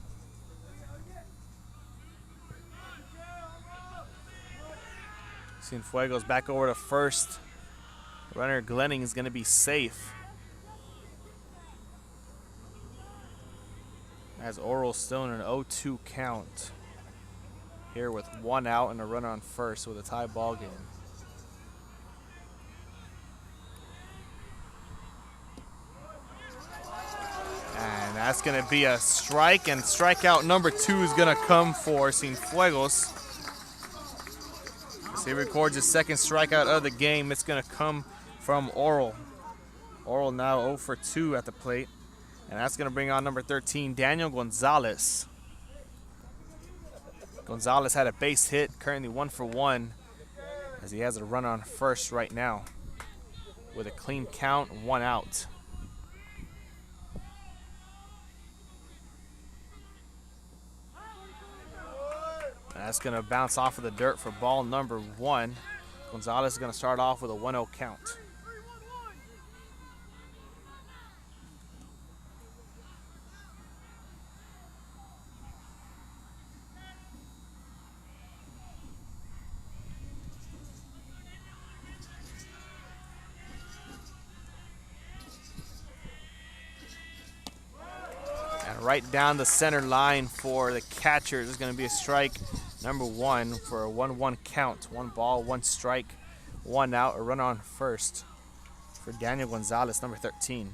Cienfuegos back over to first. Runner Glenning is going to be safe. As Orrell still in an 0-2 count. Here with 1 out and a runner on first with a tie ball game. And that's going to be a strike, and strikeout number 2 is going to come for Cienfuegos. As he records his second strikeout of the game, it's going to come from Orrell. Orrell now 0 for 2 at the plate. And that's going to bring on number 13, Daniel Gonzalez. Gonzalez had a base hit, currently 1 for 1, as he has a runner on first right now with a clean count, 1 out. That's going to bounce off of the dirt for ball number 1. Gonzalez is going to start off with a 1-0 count. And right down the center line for the catcher, there's going to be a strike. Number 1 for a 1-1 count. 1 ball, 1 strike, 1 out, a runner on first for Daniel Gonzalez, number 13.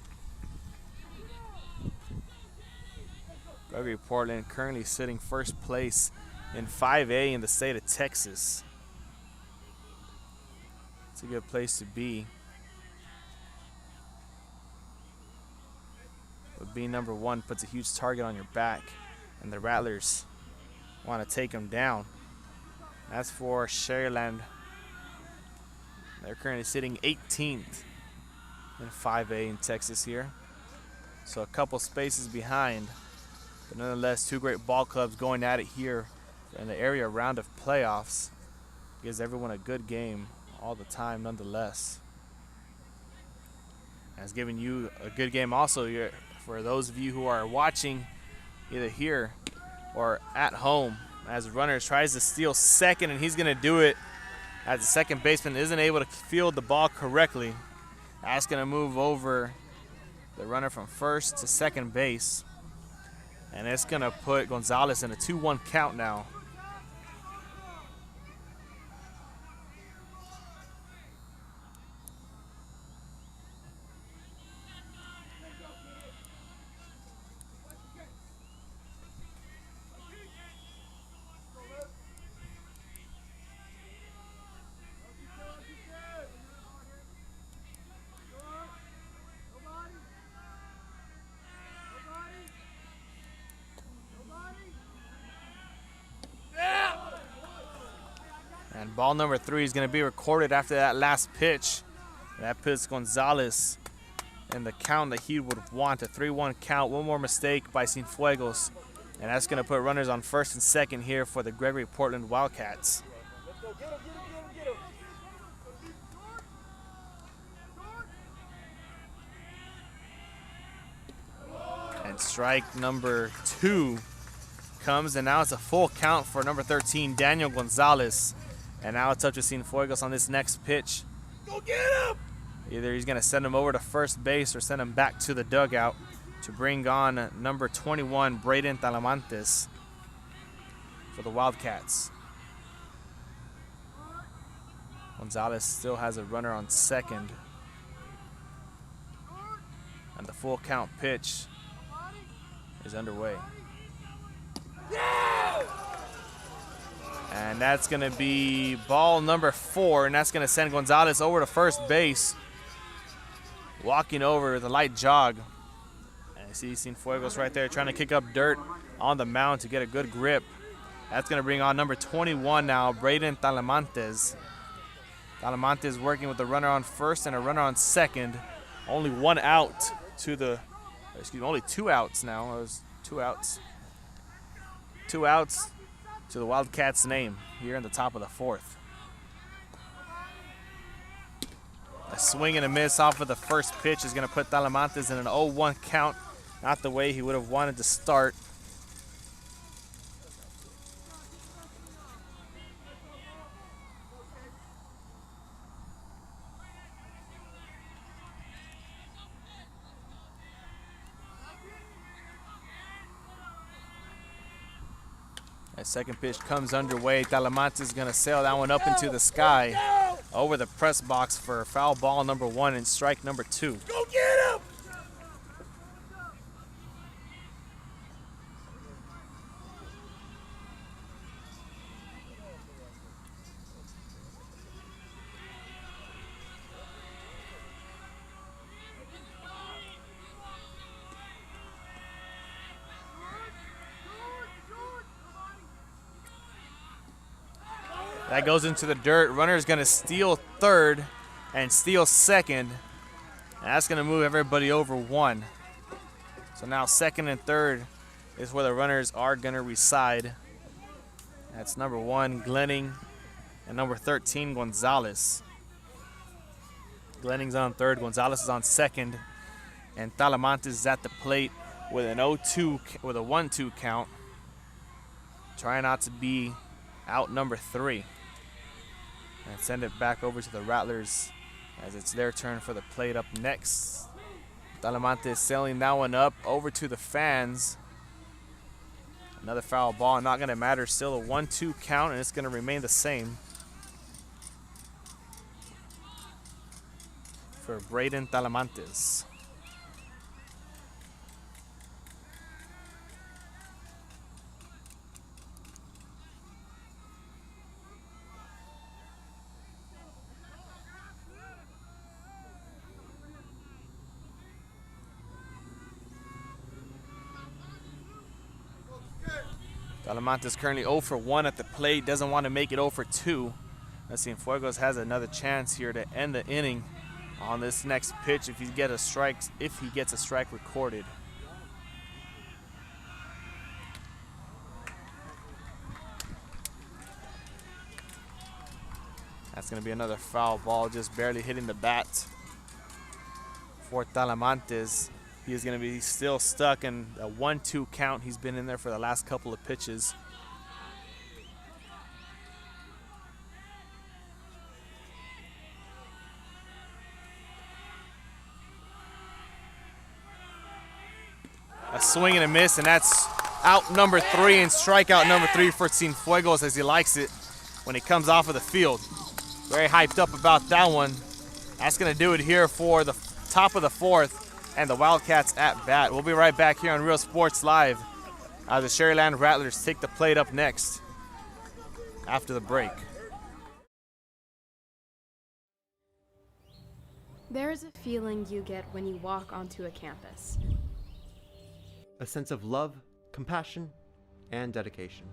Gregory-Portland currently sitting first place in 5A in the state of Texas. It's a good place to be. But being number 1 puts a huge target on your back, and the Rattlers want to take him down. That's for Sharyland. They're currently sitting 18th in 5A in Texas here. So a couple spaces behind. But nonetheless, 2 great ball clubs going at it here in the area round of playoffs. Gives everyone a good game all the time nonetheless. And it's giving you a good game also here for those of you who are watching either here or at home, as runner tries to steal second, and he's going to do it as the second baseman isn't able to field the ball correctly. That's going to move over the runner from first to second base, and it's going to put Gonzalez in a 2-1 count now. And ball number 3 is going to be recorded after that last pitch. That puts Gonzalez in the count that he would want, a 3-1 count. One more mistake by Cienfuegos, and that's going to put runners on first and second here for the Gregory-Portland Wildcats. And strike number 2 comes, and now it's a full count for number 13, Daniel Gonzalez. And now it's up to Cienfuegos on this next pitch. Go get him! Either he's going to send him over to first base or send him back to the dugout to bring on number 21, Braden Talamantes, for the Wildcats. Gonzalez still has a runner on second. And the full count pitch is underway. Yeah! And that's going to be ball number 4, and that's going to send Gonzalez over to first base. Walking over with a light jog. And see Cienfuegos right there trying to kick up dirt on the mound to get a good grip. That's going to bring on number 21 now, Braden Talamantes. Talamantes working with a runner on first and a runner on second. Only one out to the, only 2 outs now. It was 2 outs. 2 outs to the Wildcats' name here in the top of the 4th. A swing and a miss off of the first pitch is going to put Talamantes in an 0-1 count. Not the way he would have wanted to start. That second pitch comes underway. Talamantes is going to sail that one up into the sky over the press box for foul ball number 1 and strike number 2. Go get him! That goes into the dirt. Runner is going to steal third and steal second. And that's going to move everybody over 1. So now second and third is where the runners are going to reside. That's number 1, Glenning, and number 13, Gonzalez. Glenning's on third, Gonzalez is on second, and Talamantes is at the plate with an 0-2, with a 1-2 count. Trying not to be out number 3. And send it back over to the Rattlers as it's their turn for the plate up next. Talamantes sailing that one up over to the fans. Another foul ball, not going to matter. Still a 1-2 count, and it's going to remain the same for Braden Talamantes. Talamantes currently 0 for 1 at the plate. Doesn't want to make it 0 for 2. Cienfuegos has another chance here to end the inning on this next pitch if he gets a strike recorded. That's going to be another foul ball, just barely hitting the bat for Talamantes. He is going to be still stuck in a 1-2 count. He's been in there for the last couple of pitches. A swing and a miss, and that's out number 3 and strikeout number 3 for Cienfuegos, as he likes it when he comes off of the field. Very hyped up about that one. That's going to do it here for the top of the 4th. And the Wildcats at bat. We'll be right back here on Real Sports Live. The Sharyland Rattlers take the plate up next after the break. There is a feeling you get when you walk onto a campus. A sense of love, compassion, and dedication.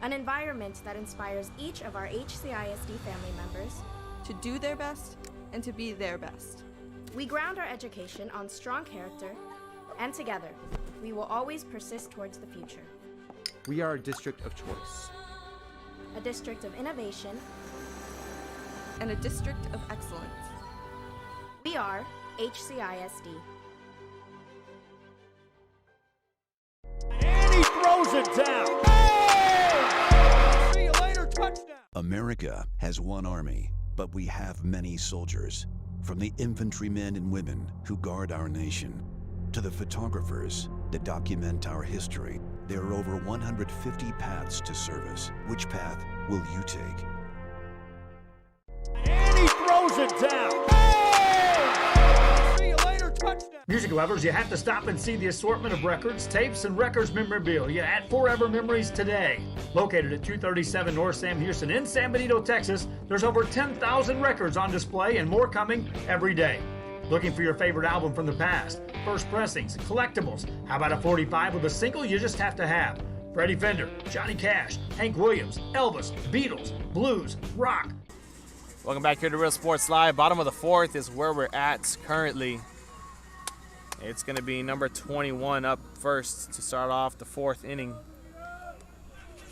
An environment that inspires each of our HCISD family members to do their best and to be their best. We ground our education on strong character, and together, we will always persist towards the future. We are a district of choice. A district of innovation. And a district of excellence. We are HCISD. And he throws it down. Oh! See you later, touchdown. America has one army, but we have many soldiers. From the infantrymen and women who guard our nation, to the photographers that document our history, there are over 150 paths to service. Which path will you take? And he throws it down. Oh! See you later, touchdown. Music lovers, you have to stop and see the assortment of records, tapes, and records memorabilia at Forever Memories today. Located at 237 North Sam Houston in San Benito, Texas, there's over 10,000 records on display and more coming every day. Looking for your favorite album from the past? first pressings, collectibles. How about a 45 with a single you just have to have? Freddie Fender, Johnny Cash, Hank Williams, Elvis, Beatles, blues, rock. Welcome back here to Real Sports Live. Bottom of the fourth is where we're at currently. It's going to be number 21 up first to start off the fourth inning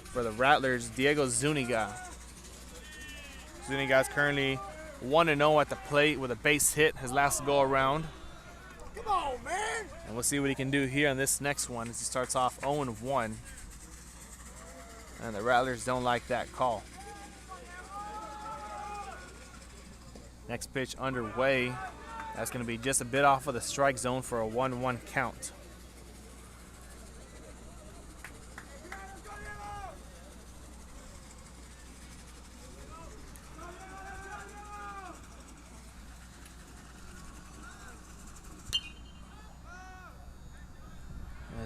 for the Rattlers, Diego Zuniga. Zuniga is currently 1-0 at the plate with a base hit his last go around. Come on, man. And we'll see what he can do here on this next one as he starts off 0-1. And the Rattlers don't like that call. Next pitch underway. That's going to be just a bit off of the strike zone for a 1-1 count.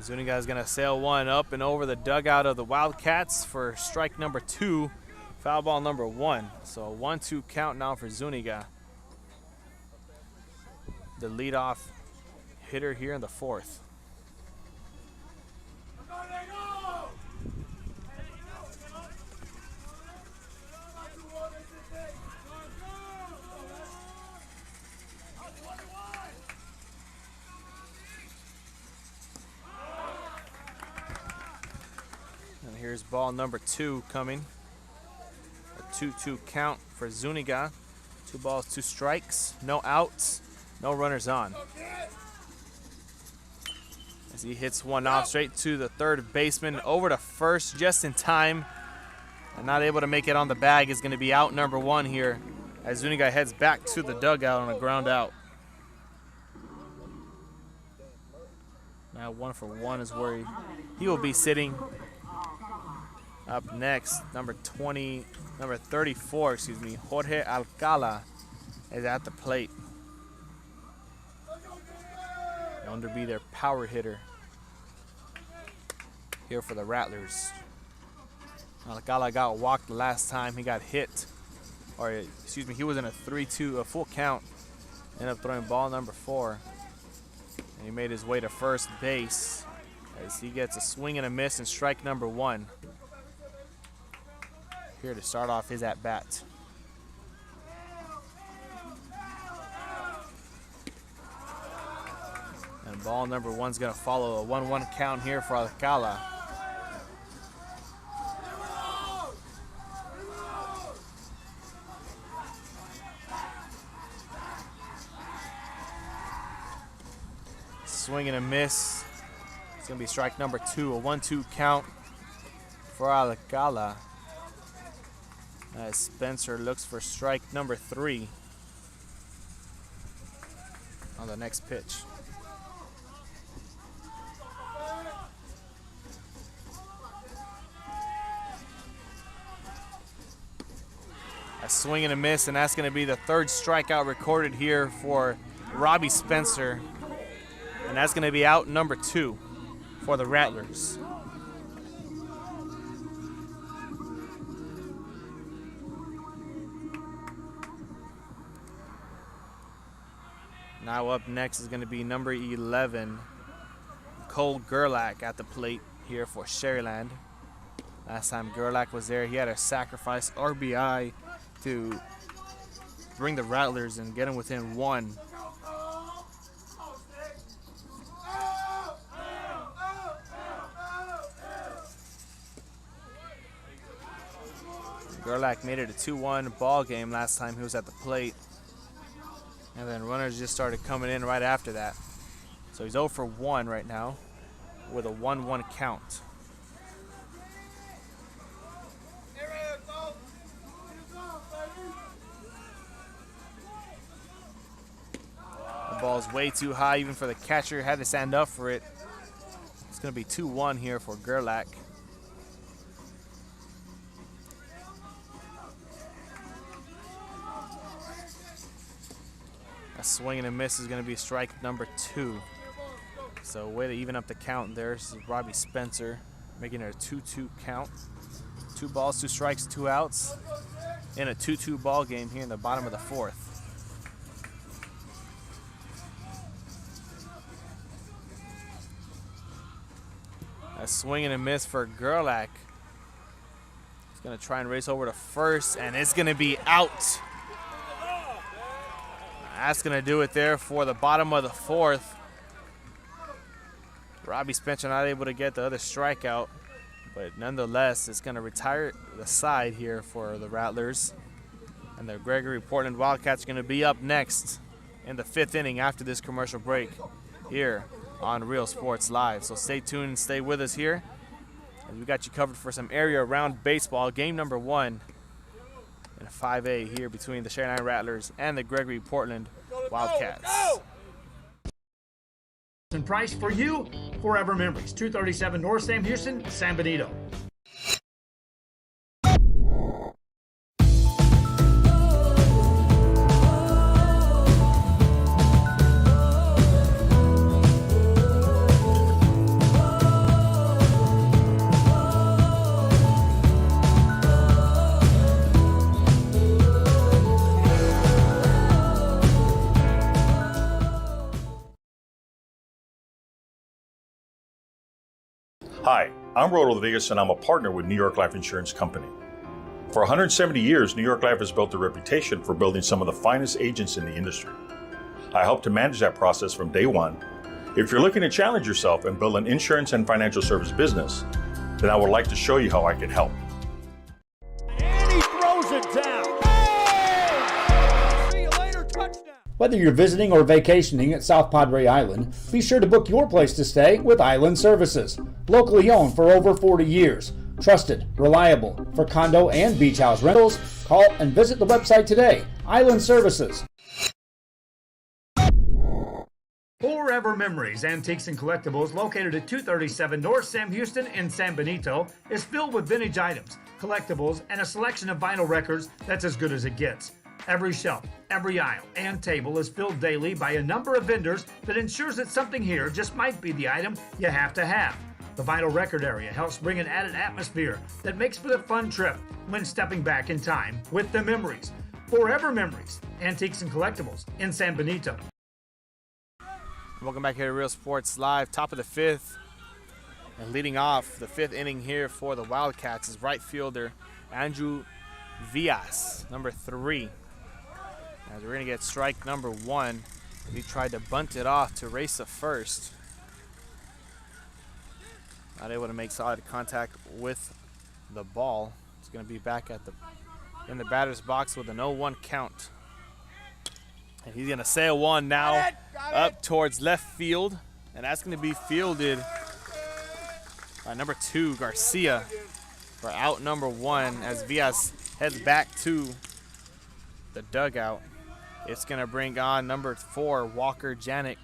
Zuniga is going to sail one up and over the dugout of the Wildcats for strike number 2, foul ball number 1. So a 1-2 count now for Zuniga, the leadoff hitter here in the fourth. And here's ball number 2 coming. A 2-2 count for Zuniga. 2 balls, 2 strikes, no outs. No runners on. As he hits one off straight to the third baseman, over to first just in time. And not able to make it on the bag is going to be out number 1 here as Zuniga heads back to the dugout on a ground out. Now 1 for 1 is where he will be sitting. Up next, number 34, Jorge Alcala is at the plate. Known to be their power hitter here for the Rattlers. Alcala got walked the last time he got hit. He was in a 3-2, a full count. Ended up throwing ball number 4. And he made his way to first base as he gets a swing and a miss in strike number 1. Here to start off his at-bat. And ball number 1's going to follow a 1-1 count here for Alcala. Swing and a miss. It's going to be strike number 2, a 1-2 count for Alcala. As Spencer looks for strike number 3 on the next pitch. A swing and a miss, and that's going to be the 3rd strikeout recorded here for Robbie Spencer. And that's going to be out number 2 for the Rattlers. Now up next is going to be number 11, Cole Gerlack at the plate here for Sharyland. Last time Gerlack was there, he had a sacrifice RBI to bring the Rattlers and get them within 1. Gerlack made it a 2-1 ball game last time he was at the plate. And then runners just started coming in right after that. So he's 0 for 1 right now with a 1-1 count. The ball's way too high even for the catcher. Had to stand up for it. It's going to be 2-1 here for Gerlack. A swing and a miss is going to be strike number 2. So way to even up the count there. This is Robbie Spencer making it a 2-2 count. 2 balls, 2 strikes, 2 outs in a 2-2 ball game here in the bottom of the 4th. swing and a miss for Gerlack. He's going to try and race over to first, and it's going to be out. That's going to do it there for the bottom of the fourth. Robbie Spencer not able to get the other strikeout, but nonetheless, it's going to retire the side here for the Rattlers. And the Gregory-Portland Wildcats are going to be up next in the 5th inning after this commercial break here on Real Sports Live. So stay tuned and stay with us here, as we got you covered for some area around baseball. Game number 1 in 5A here between the Sharyland Rattlers and the Gregory-Portland Wildcats. And price for you, Forever Memories, 237 North Sam Houston, San Benito. Hi, I'm Rollo Rodriguez, and I'm a partner with New York Life Insurance Company. For 170 years, New York Life has built a reputation for building some of the finest agents in the industry. I help to manage that process from day one. If you're looking to challenge yourself and build an insurance and financial service business, then I would like to show you how I can help. And he throws it down. Hey! See you later, touchdown. Whether you're visiting or vacationing at South Padre Island, be sure to book your place to stay with Island Services. Locally owned for over 40 years. Trusted, reliable. For condo and beach house rentals, call and visit the website today. Island Services. Forever Memories, Antiques and Collectibles, located at 237 North Sam Houston in San Benito, is filled with vintage items, collectibles, and a selection of vinyl records that's as good as it gets. Every shelf, every aisle, and table is filled daily by a number of vendors that ensures that something here just might be the item you have to have. The vinyl record area helps bring an added atmosphere that makes for the fun trip when stepping back in time with the memories. Forever Memories, Antiques and Collectibles in San Benito. Welcome back here to Real Sports Live, top of the 5th. And leading off the 5th inning here for the Wildcats is right fielder Andrew Villas, number 3. As we're going to get strike number 1. He tried to bunt it off to race to first. Not able to make solid contact with the ball. It's going to be back in the batter's box with an 0-1 count. And he's going to sail one now up towards left field. And that's going to be fielded by number 2, Garcia, for out number 1 as Villas heads back to the dugout. It's going to bring on number 4, Walker Yannick.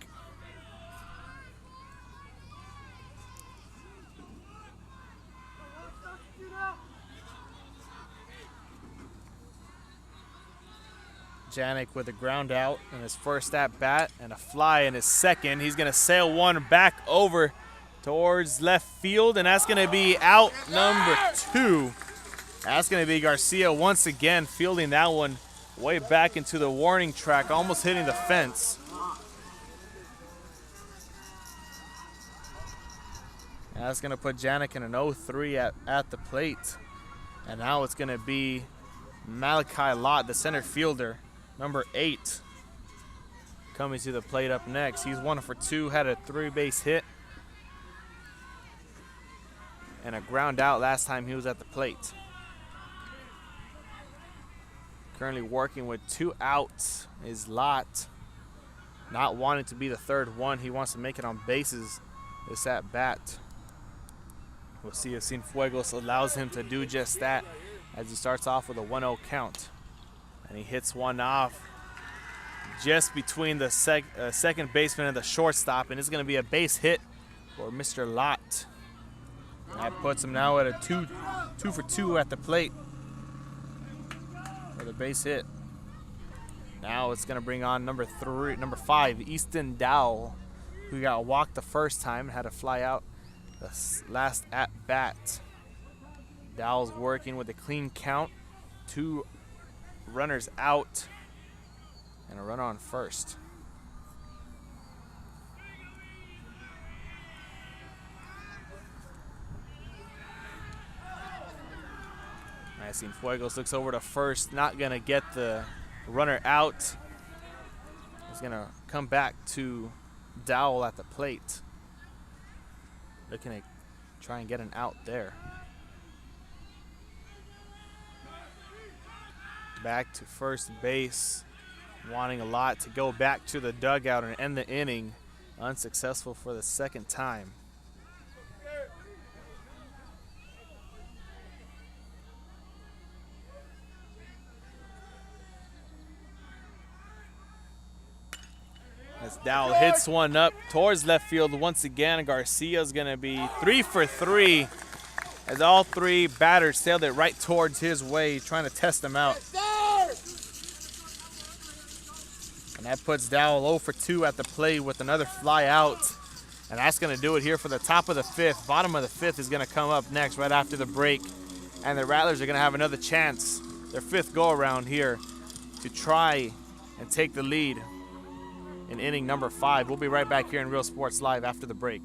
Yannick with a ground out in his first at bat and a fly in his second. He's going to sail one back over towards left field, and that's going to be out number 2. That's going to be Garcia once again fielding that one way back into the warning track, almost hitting the fence. And that's going to put Yannick in an 0-3 at the plate. And now it's going to be Malachi Lott, the center fielder, number 8, coming to the plate up next. He's 1 for 2, had a 3-base hit and a ground out last time he was at the plate. Currently working with 2 outs is Lott. Not wanting to be the third one. He wants to make it on bases this at bat. We'll see if Cienfuegos allows him to do just that as he starts off with a 1-0 count. And he hits one off just between the second baseman and the shortstop, and it's going to be a base hit for Mr. Lott. That puts him now at a 2 for 2 at the plate for the base hit. Now it's going to bring on number 5, Easton Dowell, who got walked the first time and had to fly out the last at bat. Dowell's working with a clean count, 2 runners out and a runner on first. Cienfuegos looks over to first, not going to get the runner out. He's going to come back to Dowell at the plate. Looking to try and get an out there. Back to first base, wanting a lot to go back to the dugout and end the inning. Unsuccessful for the second time. As Dowell hits one up towards left field once again, Garcia's going to be 3 for 3 as all three batters sailed it right towards his way, trying to test him out. And that puts Dowell 0 for 2 at the plate with another fly out. And that's going to do it here for the top of the fifth. Bottom of the fifth is going to come up next right after the break. And the Rattlers are going to have another chance, their fifth go-around here, to try and take the lead in inning number 5. We'll be right back here in Real Sports Live after the break.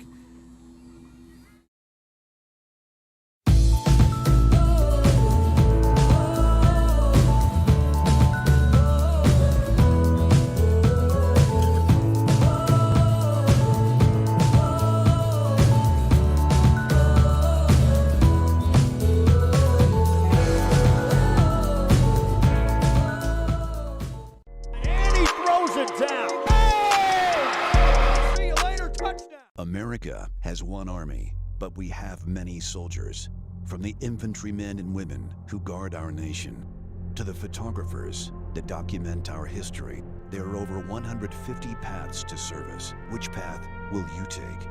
America has one army, but we have many soldiers. From the infantrymen and women who guard our nation, to the photographers that document our history, there are over 150 paths to service. Which path will you take?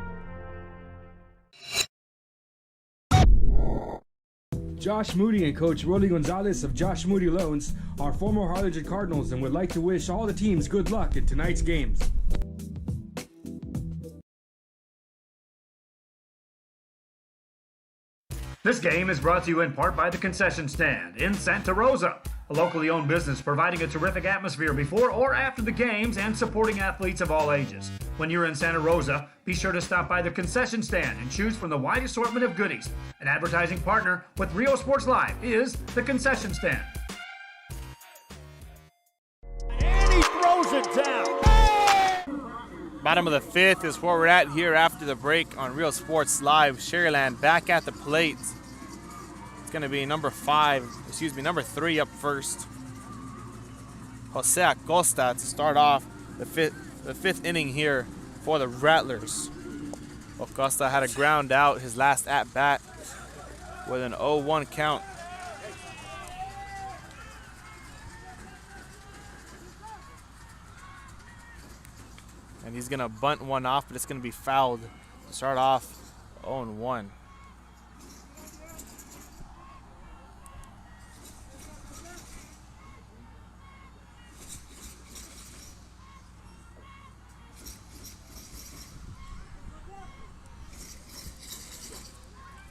Josh Moody and Coach Rolly Gonzalez of Josh Moody Loans are former Harlingen Cardinals and would like to wish all the teams good luck in tonight's games. This game is brought to you in part by the Concession Stand in Santa Rosa, a locally owned business providing a terrific atmosphere before or after the games and supporting athletes of all ages. When you're in Santa Rosa, be sure to stop by the Concession Stand and choose from the wide assortment of goodies. An advertising partner with Rio Sports Live is the Concession Stand. And he throws it down. Bottom of the fifth is where we're at here after the break on Real Sports Live. Sharyland back at the plate. It's going to be number 3 up first. Jose Acosta to start off the fifth inning here for the Rattlers. Acosta had a ground out his last at-bat with an 0-1 count. And he's going to bunt one off, but it's going to be fouled to start off 0-1.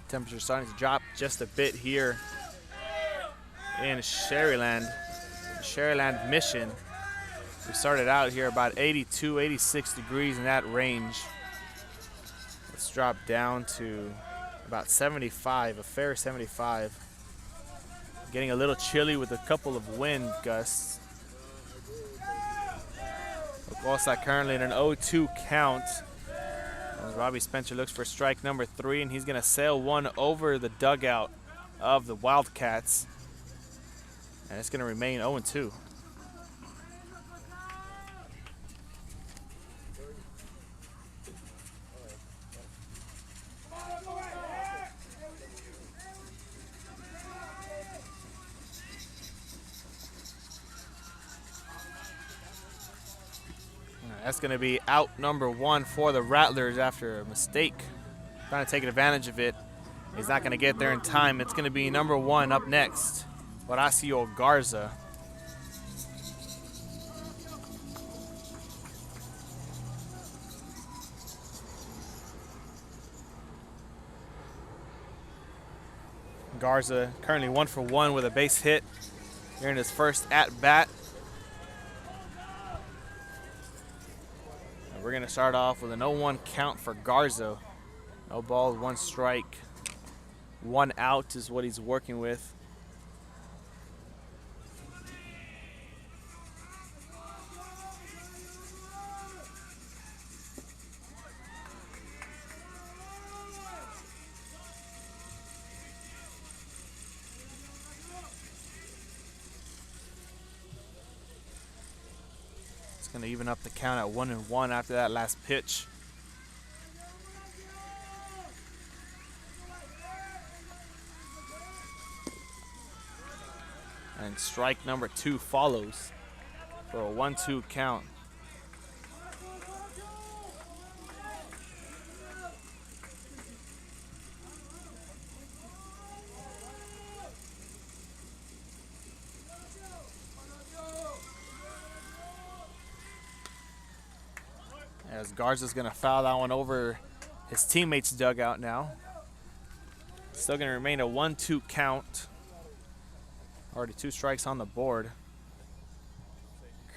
Temperature starting to drop just a bit here in Sharyland. Sharyland Mission. We started out here about 82, 86 degrees in that range. Let's drop down to about 75, a fair 75. Getting a little chilly with a couple of wind gusts. Acosta currently in an 0-2 count. As Robbie Spencer looks for strike number 3, and he's going to sail one over the dugout of the Wildcats. And it's going to remain 0-2. That's going to be out number 1 for the Rattlers after a mistake. Trying to take advantage of it. He's not going to get there in time. It's going to be number 1 up next, Horacio Garza. Garza currently 1 for 1 with a base hit here in his first at-bat. We're going to start off with an 0-1 count for Garza. No balls, 1 strike. 1 out is what he's working with. going to even up the count at 1-1 after that last pitch. And strike number 2 follows for a 1-2 count. As Garza's going to foul that one over his teammate's dugout now. Still going to remain a 1-2 count. Already 2 strikes on the board.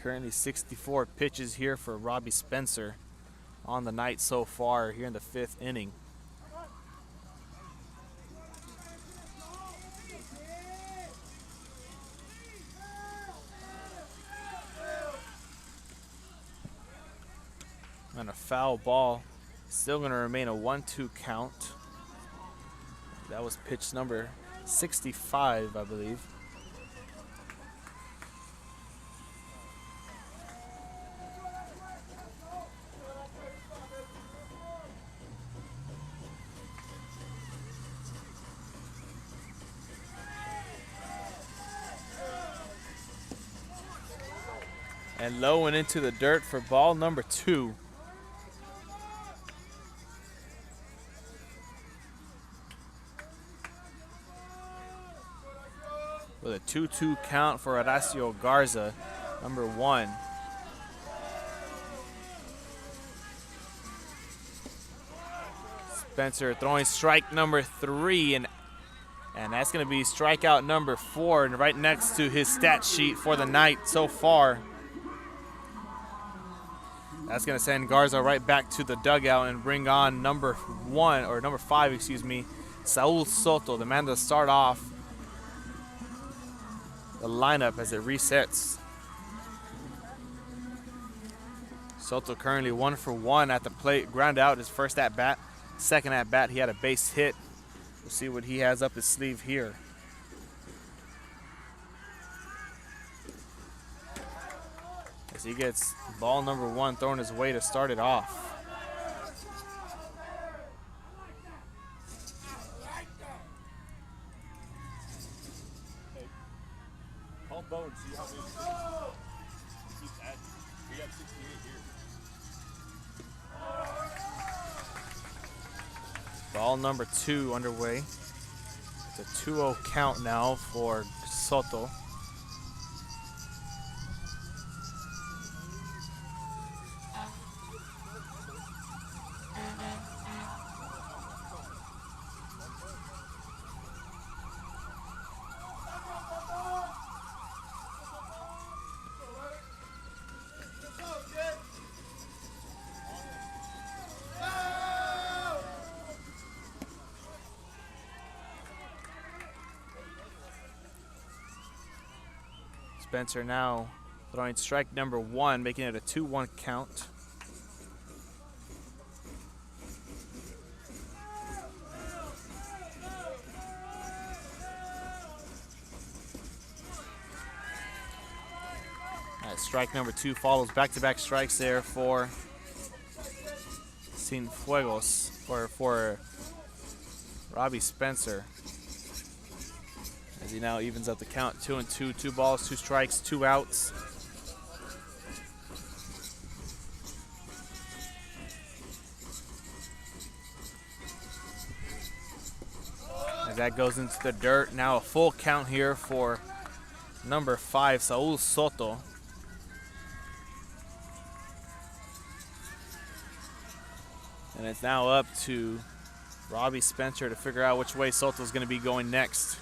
Currently 64 pitches here for Robbie Spencer on the night so far here in the 5th inning. And a foul ball. Still going to remain a 1-2 count. That was pitch number 65, I believe. And low and into the dirt for ball number 2. With a 2-2 count for Horacio Garza, number 1. Spencer throwing strike number 3, and that's going to be strikeout number 4, and right next to his stat sheet for the night so far. That's going to send Garza right back to the dugout and bring on number 5, excuse me, Saul Soto, the man to start off the lineup as it resets. Soto currently 1 for 1 at the plate, ground out his first at bat. Second at bat, he had a base hit. We'll see what he has up his sleeve here. As he gets ball number 1 thrown his way to start it off. Bone, see how many keep adding. We got 68 here. Ball number 2 underway. It's a 2-0 count now for Soto. Spencer now throwing strike number 1, making it a 2-1 count. Strike number 2 follows back-to-back strikes there for Cienfuegos, or for Robbie Spencer. As he now evens up the count, 2-2, 2 balls, 2 strikes, 2 outs. As that goes into the dirt, now a full count here for number 5, Saul Soto. And it's now up to Robbie Spencer to figure out which way Soto's going to be going next.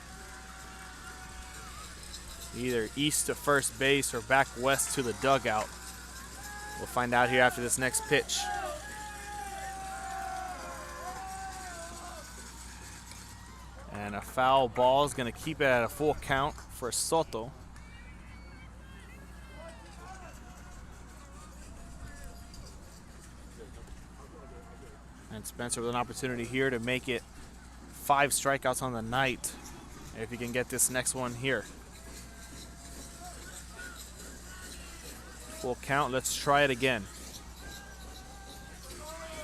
Either east to first base or back west to the dugout. We'll find out here after this next pitch. And a foul ball is going to keep it at a full count for Soto. And Spencer with an opportunity here to make it 5 strikeouts on the night if he can get this next one here. Full count. Let's try it again.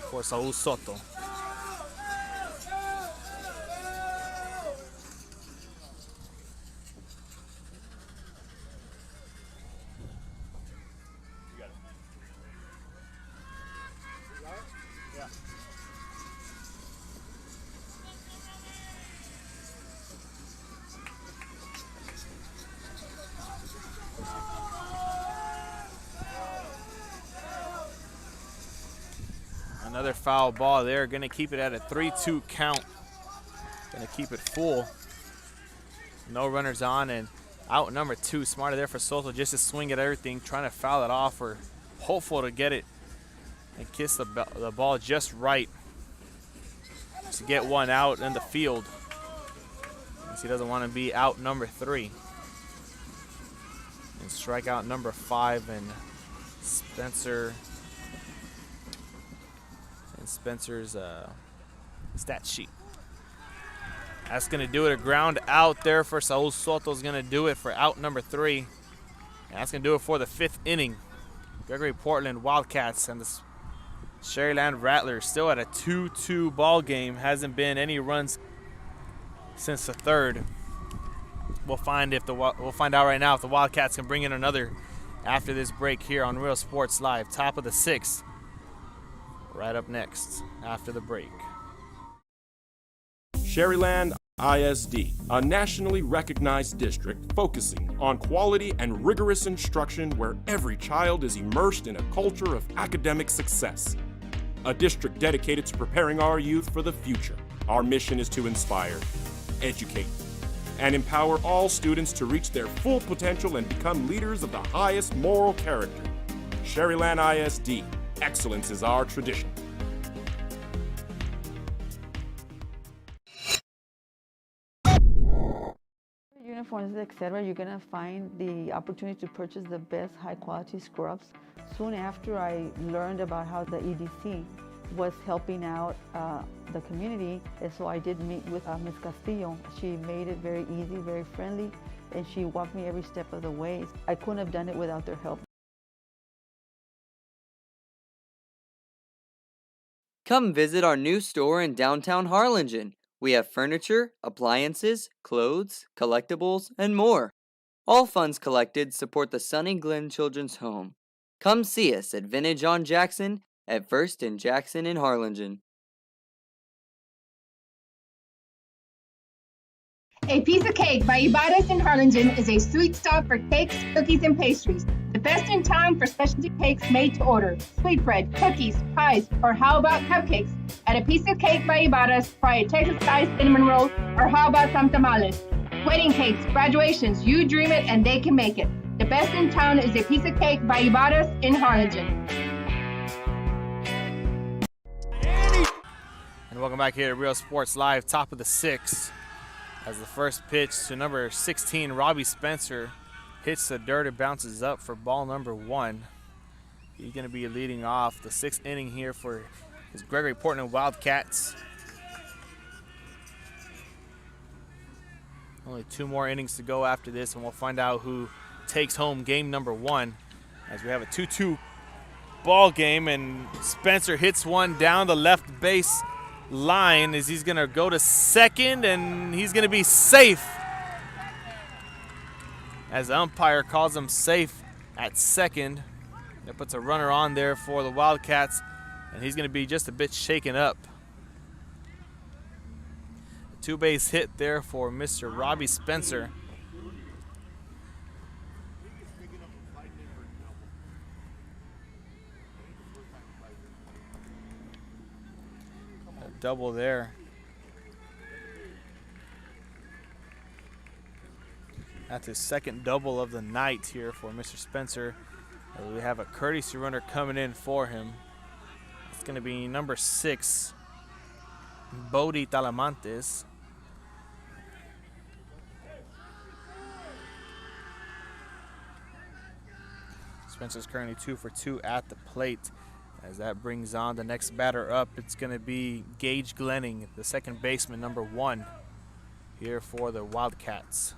For Saul Soto. Another foul ball there. Going to keep it at a 3-2 count. Going to keep it full. No runners on and out number 2. Smarter there for Soto just to swing at everything, trying to foul it off or hopeful to get it and kiss the ball just right to get one out in the field. As he doesn't want to be out number 3. And strikeout number 5 and Spencer's stat sheet. That's going to do it. A ground out there for Saul Soto's going to do it for out number 3. And that's going to do it for the 5th inning. Gregory-Portland Wildcats and the Sharyland Rattlers still at a 2-2 ball game. Hasn't been any runs since the 3rd. We'll find out right now if the Wildcats can bring in another after this break here on Real Sports Live. Top of the 6th. Right up next after the break. Sharyland ISD, a nationally recognized district focusing on quality and rigorous instruction where every child is immersed in a culture of academic success. A district dedicated to preparing our youth for the future. Our mission is to inspire, educate, and empower all students to reach their full potential and become leaders of the highest moral character. Sharyland ISD. Excellence is our tradition. Uniforms, etc., you're going to find the opportunity to purchase the best high-quality scrubs. Soon after I learned about how the EDC was helping out the community, and so I did meet with Ms. Castillo. She made it very easy, very friendly, and she walked me every step of the way. I couldn't have done it without their help. Come visit our new store in downtown Harlingen. We have furniture, appliances, clothes, collectibles, and more. All funds collected support the Sunny Glen Children's Home. Come see us at Vintage on Jackson at First and Jackson in Harlingen. A Piece of Cake by Ibarras in Harlingen is a sweet stop for cakes, cookies, and pastries. The best in town for specialty cakes made to order. Sweetbread, cookies, pies, or how about cupcakes? At A Piece of Cake by Ibarras, try a Texas-style cinnamon roll, or how about some tamales? Wedding cakes, graduations, you dream it and they can make it. The best in town is A Piece of Cake by Ibarras in Harlingen. And welcome back here to Real Sports Live, top of the 6th. As the first pitch to number 16, Robbie Spencer, hits the dirt and bounces up for ball number 1. He's going to be leading off the 6th inning here for his Gregory-Portland Wildcats. Only 2 more innings to go after this, and we'll find out who takes home game number 1 as we have a 2-2 ball game, and Spencer hits one down the left base line as he's going to go to second, and he's going to be safe as the umpire calls him safe at second. That puts a runner on there for the Wildcats, and he's going to be just a bit shaken up. A 2-base hit there for Mr. Robbie Spencer. A double there. That's his second double of the night here for Mr. Spencer. We have a courtesy runner coming in for him. It's going to be number 6, Braden Talamantes. Spencer's currently 2 for 2 at the plate. As that brings on the next batter up, it's going to be Gage Glenning, the second baseman, number 1, here for the Wildcats.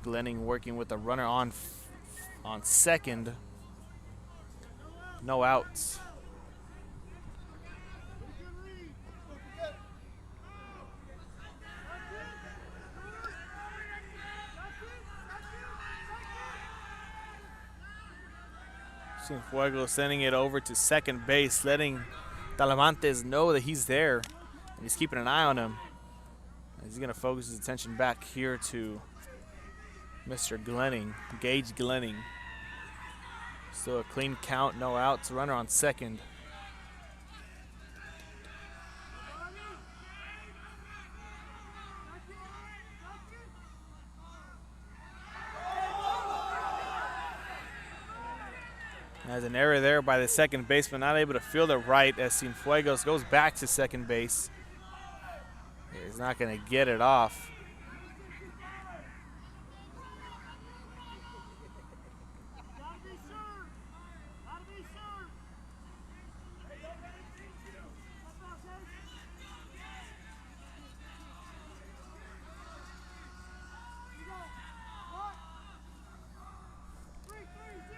Glenning working with the runner on second. No outs. Cienfuegos sending it over to second base, letting Talamantes know that he's there, and he's keeping an eye on him. He's going to focus his attention back here to Mr. Glenning, Gage Glenning. Still a clean count, no outs, runner on second. There's an error there by the second baseman, not able to field it right as Cienfuegos goes back to second base. He's not going to get it off.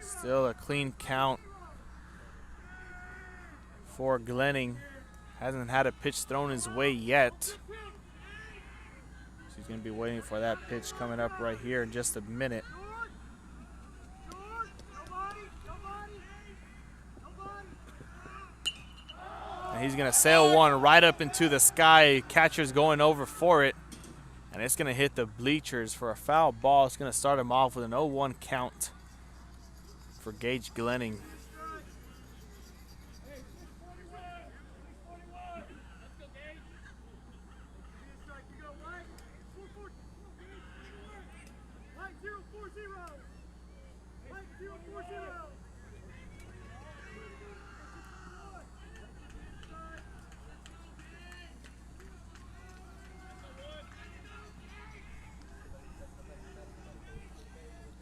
Still a clean count for Glenning. Hasn't had a pitch thrown his way yet. So he's going to be waiting for that pitch coming up right here in just a minute. And he's going to sail one right up into the sky. Catcher's going over for it. And it's going to hit the bleachers for a foul ball. It's going to start him off with an 0-1 count for Gage Glenning.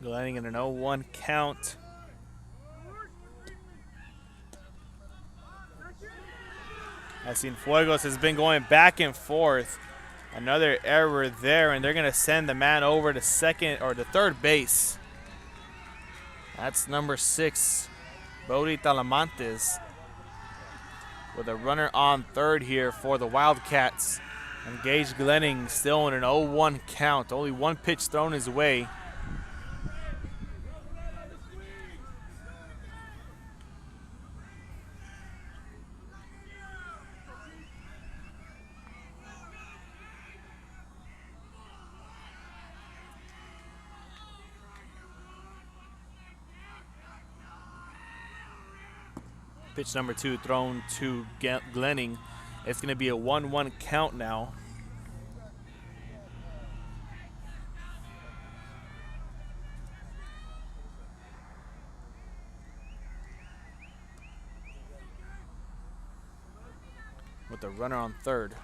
Glenning in an 0-1 count. Cienfuegos has been going back and forth. Another error there, and they're going to send the man over to second or to third base. That's number 6, Braden Talamantes, with a runner on third here for the Wildcats. And Gage Glenning still in an 0-1 count. Only one pitch thrown his way. Pitch number 2 thrown to Glenning. It's going to be a 1-1 count now. With the runner on third.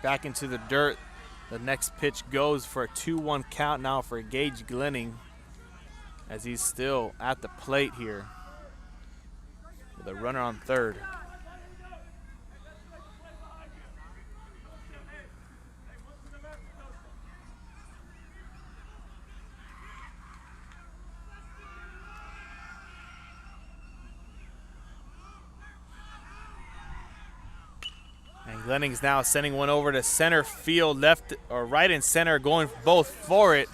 Back into the dirt. The next pitch goes for a 2-1 count now for Gage Glenning, as he's still at the plate here with a runner on third. Glenning's now sending one over to center field, left or right and center, going both for it.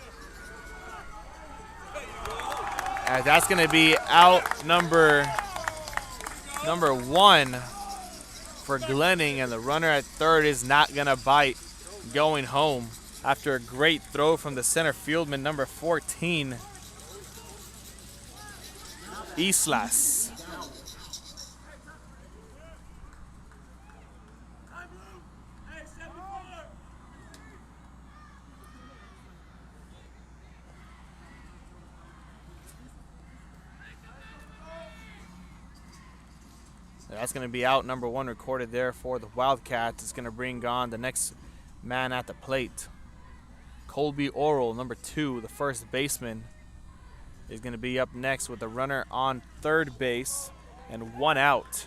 As that's going to be out number 1 for Glenning, and the runner at third is not going to bite, going home after a great throw from the center fieldman, number 14, Islas. That's going to be out number 1 recorded there for the Wildcats. It's going to bring on the next man at the plate. Colby Oral, number 2, the first baseman, is going to be up next with the runner on third base. and 1 out.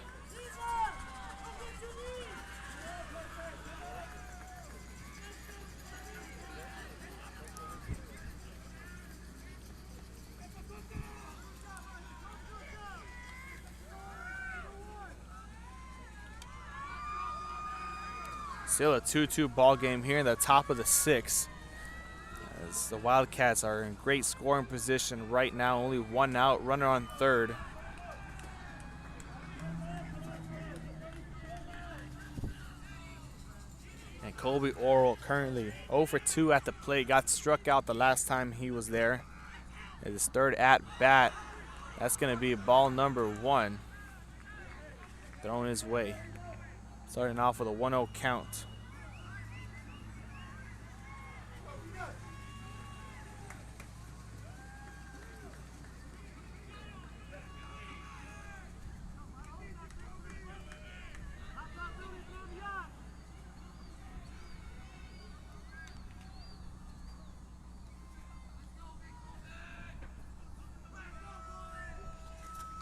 Still a 2-2 ball game here in the top of the 6th. As the Wildcats are in great scoring position right now. Only 1 out, runner on third. And Colby Oral currently 0 for 2 at the plate. Got struck out the last time he was there. His third at bat. That's going to be ball number 1. Thrown his way. Starting off with a 1-0 count.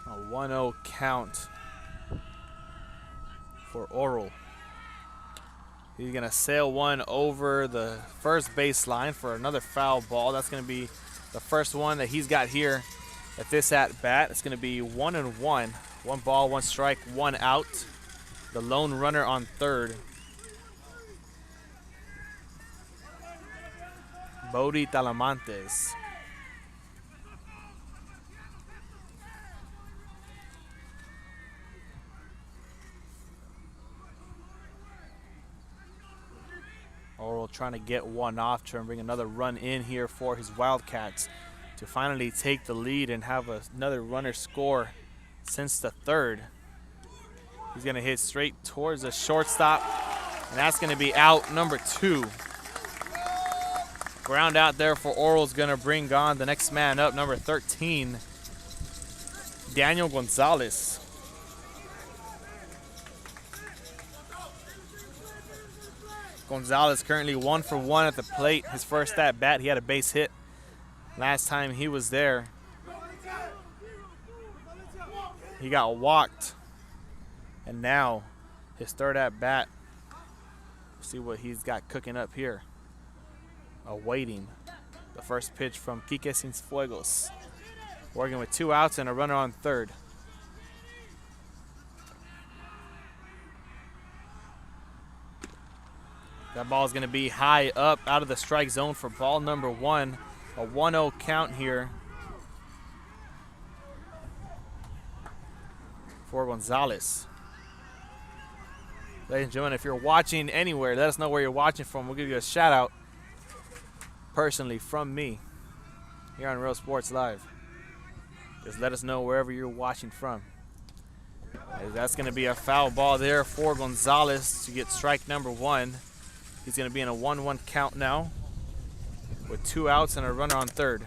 A 1-0 count for Oral. He's going to sail one over the first baseline for another foul ball. That's going to be the first one that he's got here at this at-bat. It's going to be 1-1. 1 ball, 1 strike, 1 out. The lone runner on third. Braden Talamantes. Oral trying to get one off, trying to bring another run in here for his Wildcats to finally take the lead and have another runner score since the third. He's going to hit straight towards the shortstop, and that's going to be out number 2. Ground out there for Oral is going to bring on the next man up, number 13, Daniel Gonzalez. Gonzalez currently 1 for 1 at the plate. His first at bat, he had a base hit last time he was there. He got walked, and now his third at bat. See what he's got cooking up here. Awaiting the first pitch from Quique Cienfuegos. Working with 2 outs and a runner on third. That ball is going to be high up out of the strike zone for ball number 1. A 1-0 count here for Gonzalez. Ladies and gentlemen, if you're watching anywhere, let us know where you're watching from. We'll give you a shout out personally from me here on Real Sports Live. Just let us know wherever you're watching from. That's going to be a foul ball there for Gonzalez to get strike number 1. He's going to be in a 1-1 count now with 2 outs and a runner on third.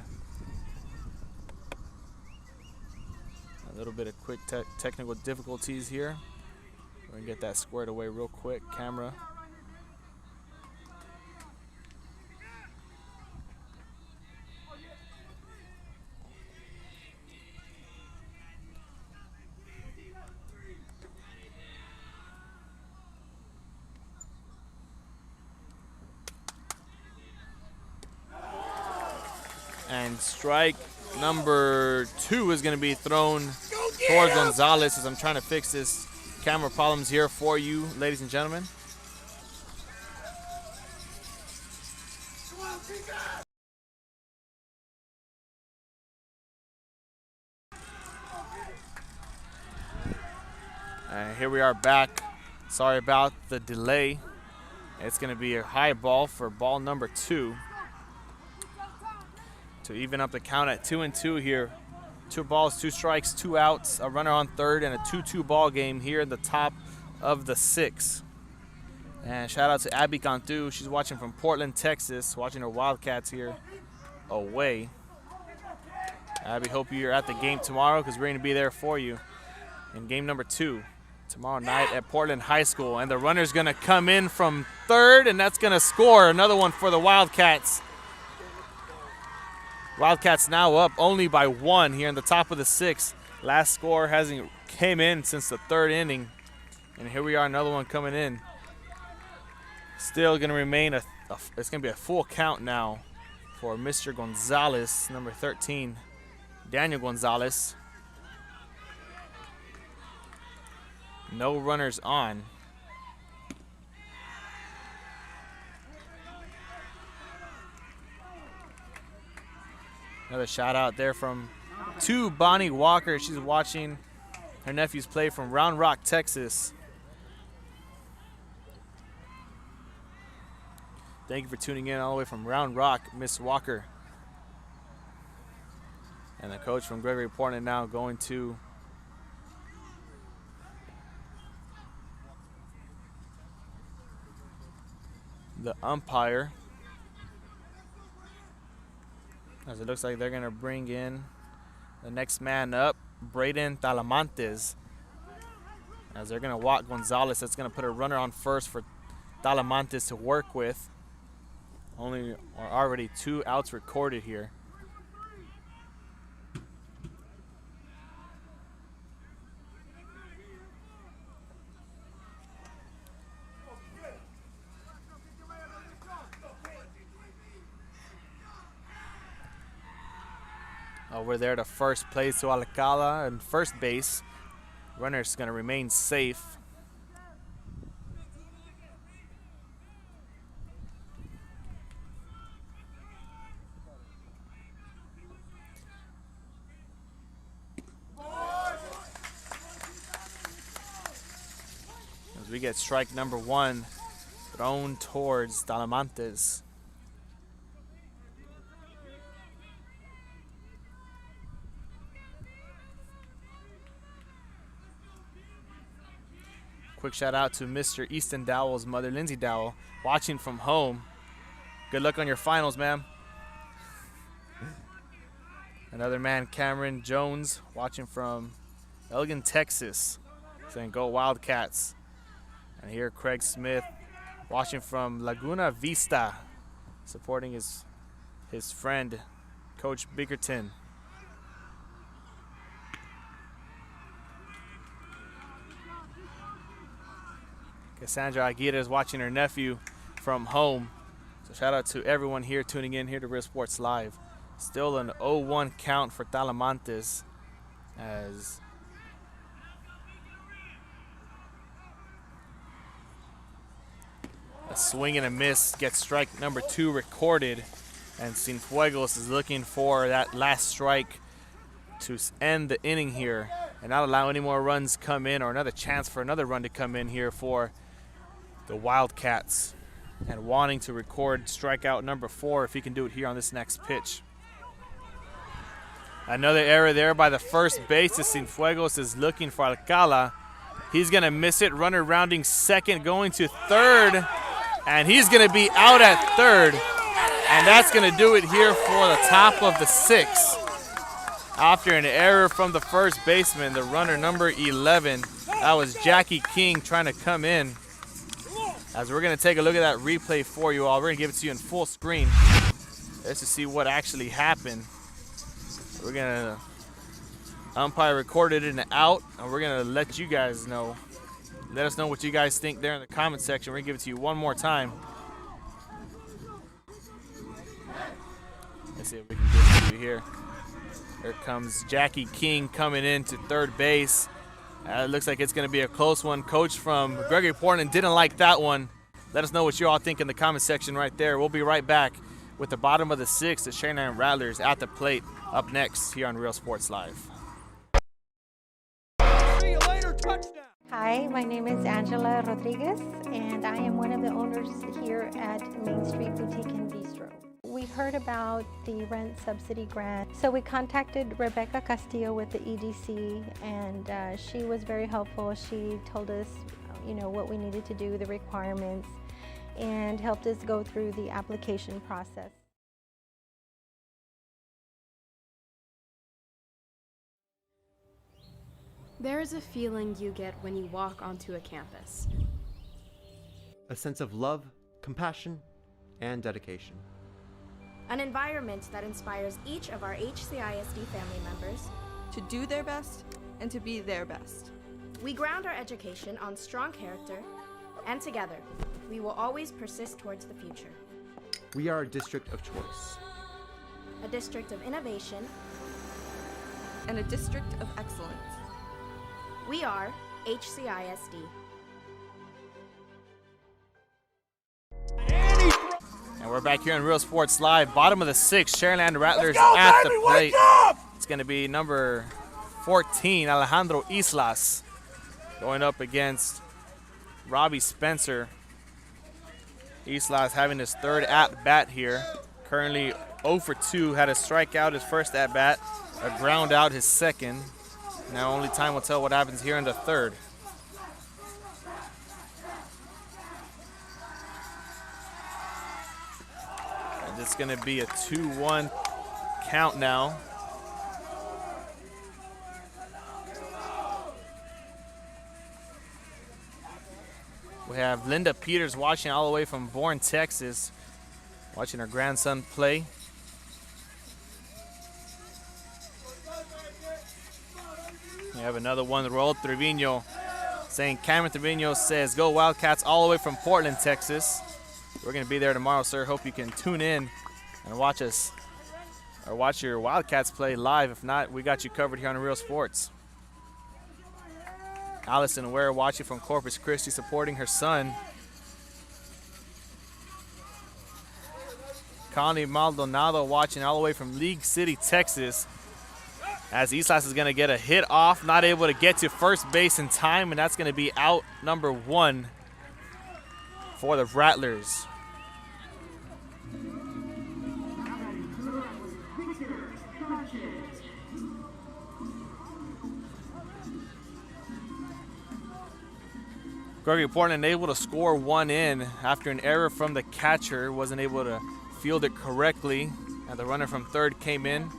A little bit of quick technical difficulties here. We're going to get that squared away real quick. Camera. And strike number 2 is going to be thrown towards Gonzalez as I'm trying to fix this camera problems here for you, ladies and gentlemen. And here we are back. Sorry about the delay. It's going to be a high ball for ball number 2. To even up the count at 2-2 here. 2 balls, 2 strikes, 2 outs, a runner on third, and a 2-2 ball game here in the top of the 6th. And shout out to Abby Cantu. She's watching from Portland, Texas, watching her Wildcats here away. Abby, hope you're at the game tomorrow because we're going to be there for you in game number 2 tomorrow night at Portland High School. And the runner's going to come in from third, and that's going to score another one for the Wildcats. Wildcats now up only by 1 here in the top of the 6th. Last score hasn't came in since the third inning. And here we are, another one coming in. Still going to remain it's going to be a full count now for Mr. Gonzalez, number 13, Daniel Gonzalez. No runners on. Another shout out there to Bonnie Walker. She's watching her nephews play from Round Rock, Texas. Thank you for tuning in all the way from Round Rock, Miss Walker. And the coach from Gregory-Portland now going to the umpire. As it looks like they're going to bring in the next man up, Braden Talamantes. As they're going to walk Gonzalez, that's going to put a runner on first for Talamantes to work with. Already 2 outs recorded here. Over there to first place to Alcala and first base. Runner's going to remain safe. As we get strike number 1 thrown towards Talamantes. Quick shout out to Mr. Easton Dowell's mother, Lindsay Dowell, watching from home. Good luck on your finals, ma'am. Another man, Cameron Jones, watching from Elgin, Texas, saying go Wildcats. And here Craig Smith, watching from Laguna Vista, supporting his friend, Coach Bickerton. Cassandra Aguirre is watching her nephew from home. So shout out to everyone here tuning in here to Real Sports Live. Still an 0-1 count for Talamantes as a swing and a miss gets strike number 2 recorded, and Cienfuegos is looking for that last strike to end the inning here and not allow any more runs come in, or another chance for another run to come in here for the Wildcats, and wanting to record strikeout number 4 if he can do it here on this next pitch. Another error there by the first base. Cienfuegos is looking for Alcala. He's going to miss it. Runner rounding second, going to third, and he's going to be out at third. And that's going to do it here for the top of the 6th. After an error from the first baseman, the runner number 11, that was Jackie King trying to come in. As we're going to take a look at that replay for you all. We're going to give it to you in full screen just to see what actually happened. We're going to umpire recorded it an out, and we're going to let you guys know. Let us know what you guys think there in the comment section. We're going to give it to you one more time. Let's see if we can give it to you here. Here comes Jackie King coming in to third base. It looks like it's going to be a close one. Coach from Gregory-Portland didn't like that one. Let us know what you all think in the comment section right there. We'll be right back with the bottom of the 6th, the Sharyland Rattlers at the plate, up next here on Real Sports Live. See you later, touchdown. Hi, my name is Angela Rodriguez, and I am one of the owners here at Main Street Boutique and Bistro. We heard about the rent subsidy grant, so we contacted Rebecca Castillo with the EDC, and she was very helpful. She told us, what we needed to do, the requirements, and helped us go through the application process. There is a feeling you get when you walk onto a campus. A sense of love, compassion, and dedication. An environment that inspires each of our HCISD family members to do their best, and to be their best. We ground our education on strong character, and together, we will always persist towards the future. We are a district of choice. A district of innovation. And a district of excellence. We are HCISD. And we're back here in Real Sports Live. Bottom of the sixth, Sharyland Rattlers go, at baby, the plate. wake up! It's going to be number 14, Alejandro Islas, going up against Robbie Spencer. Islas having his third at-bat here. Currently 0 for 2, had a strikeout his first at-bat, a ground out his second. Now only time will tell what happens here in the third. And it's going to be a 2-1 count now. We have Linda Peters watching all the way from Bourne, Texas, watching her grandson play. We have another one, Raul Trevino, saying Cameron Trevino says, "Go Wildcats," all the way from Portland, Texas. We're going to be there tomorrow, sir. Hope you can tune in and watch us, or watch your Wildcats play live. If not, we got you covered here on Real Sports. Allison Ware watching from Corpus Christi, supporting her son. Connie Maldonado watching all the way from League City, Texas, as Islas is going to get a hit off, not able to get to first base in time, and that's going to be out number 1 for the Rattlers. Gregory-Portland able to score 1 in after an error from the catcher, wasn't able to field it correctly, and the runner from third came in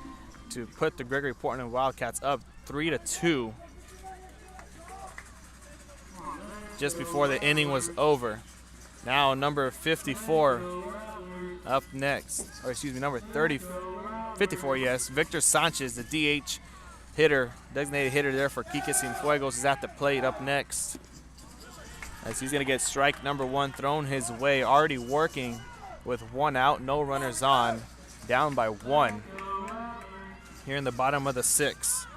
to put the Gregory-Portland Wildcats up 3-2 just before the inning was over. Now number 54 up next, or excuse me, number 54, yes, Victor Sanchez, the DH hitter, designated hitter there for Quique Cienfuegos, is at the plate up next, as he's going to get strike number 1 thrown his way, already working with 1 out, no runners on, down by 1 here in the bottom of the 6th.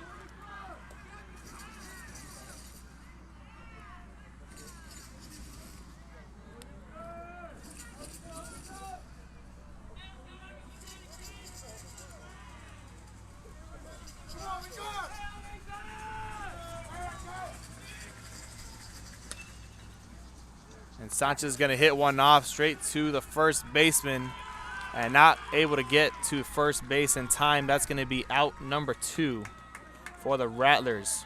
And Sanchez is going to hit one off straight to the first baseman and not able to get to first base in time. That's going to be out number 2 for the Rattlers.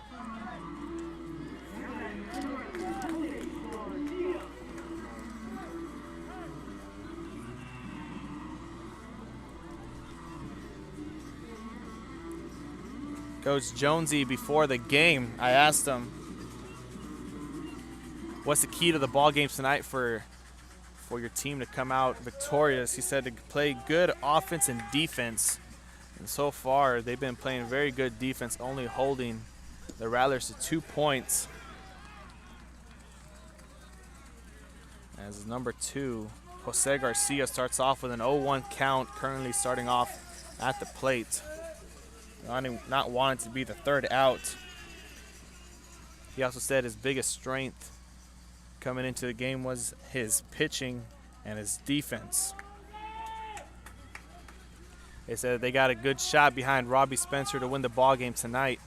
Coach Jonesy, before the game, I asked him, what's the key to the ball games tonight for your team to come out victorious? He said to play good offense and defense. And so far, they've been playing very good defense, only holding the Rattlers to 2 points. As number 2, Jose Garcia starts off with an 0-1 count, currently starting off at the plate. Not wanting to be the third out. He also said his biggest strength coming into the game was his pitching and his defense. They said they got a good shot behind Robbie Spencer to win the ball game tonight.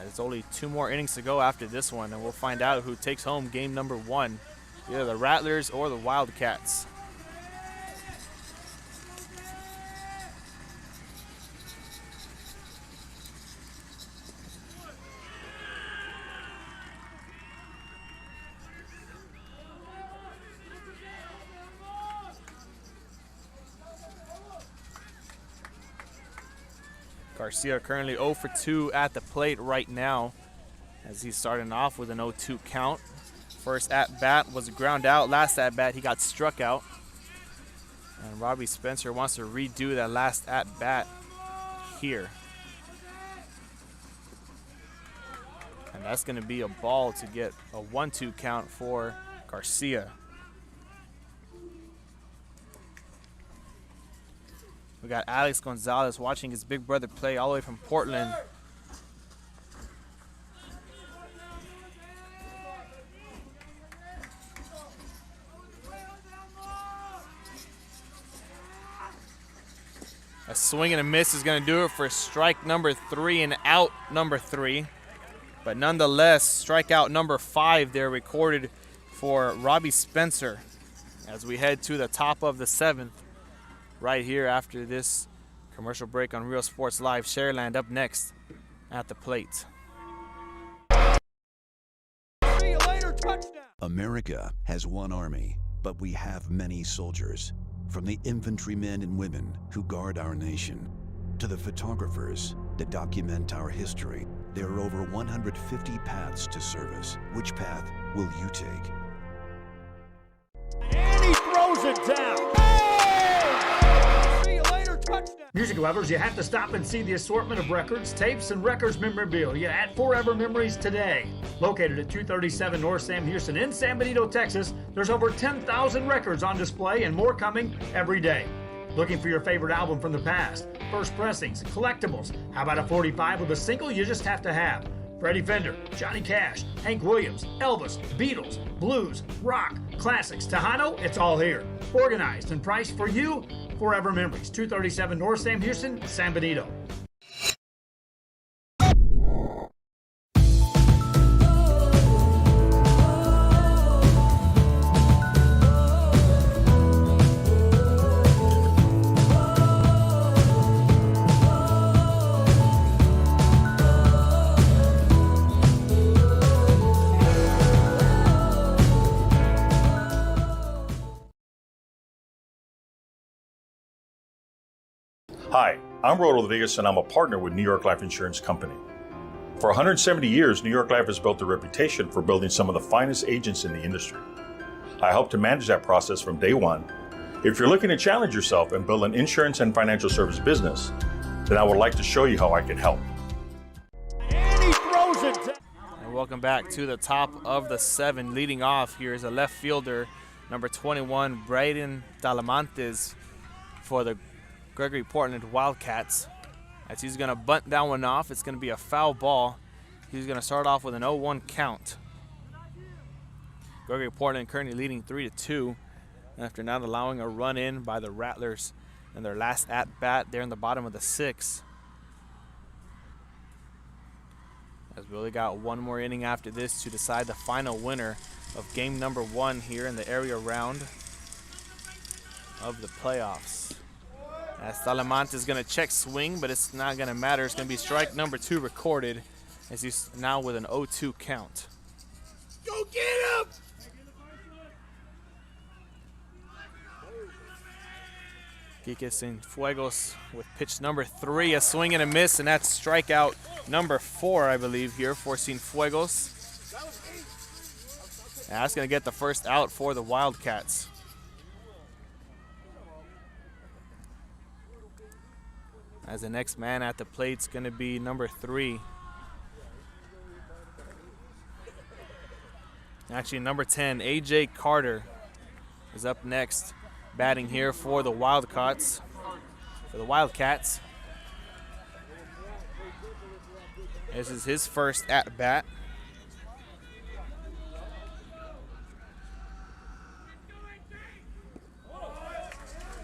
There's only 2 more innings to go after this one, and we'll find out who takes home game number 1, either the Rattlers or the Wildcats. Garcia currently 0 for 2 at the plate right now, as he's starting off with an 0-2 count. First at-bat was a ground out. Last at-bat, he got struck out. And Robbie Spencer wants to redo that last at-bat here. And that's going to be a ball to get a 1-2 count for Garcia. We got Alex Gonzalez watching his big brother play all the way from Portland. A swing and a miss is going to do it for strike number 3 and out number 3. But nonetheless, strikeout number 5 there recorded for Robbie Spencer as we head to the top of the 7th right here after this commercial break on Real Sports Live. Sharyland up next at the plate. See you later, touchdown. America has one army, but we have many soldiers. From the infantrymen and women who guard our nation, to the photographers that document our history, there are over 150 paths to service. Which path will you take? And he throws it down. Oh! See you later, touchdown. Music lovers, you have to stop and see the assortment of records, tapes, and records memorabilia at Forever Memories today. Located at 237 North Sam Houston in San Benito, Texas, there's over 10,000 records on display and more coming every day. Looking for your favorite album from the past, first pressings, collectibles. How about a 45 with a single you just have to have? Freddie Fender, Johnny Cash, Hank Williams, Elvis, Beatles, blues, rock, classics, Tejano, it's all here. Organized and priced for you. Forever Memories, 237 North Sam Houston, San Benito. Hi, I'm Rodo Rodriguez and I'm a partner with New York Life Insurance Company. For 170 years, New York Life has built a reputation for building some of the finest agents in the industry. I help to manage that process from day one. If you're looking to challenge yourself and build an insurance and financial service business, then I would like to show you how I can help. And he throws it down. And welcome back to the top of the 7. Leading off here is a left fielder, number 21, Braden Talamantes for the Gregory-Portland Wildcats. As he's going to bunt that one off, it's going to be a foul ball. He's going to start off with an 0-1 count. Gregory-Portland currently leading 3-2 after not allowing a run in by the Rattlers in their last at-bat there in the bottom of the 6th. As we only got one more inning after this to decide the final winner of game number 1 here in the area round of the playoffs. As Talamantes is going to check swing, but it's not going to matter. It's going to be strike number 2 recorded as he's now with an 0-2 count. Go get him! Quique Cienfuegos with pitch number 3, a swing and a miss, and that's strikeout number 4, I believe, here for Cienfuegos. And that's going to get the first out for the Wildcats. As the next man at the plate's going to be number 3. Actually, number 10, A.J. Carter is up next, batting here for the Wildcats. This is his first at-bat.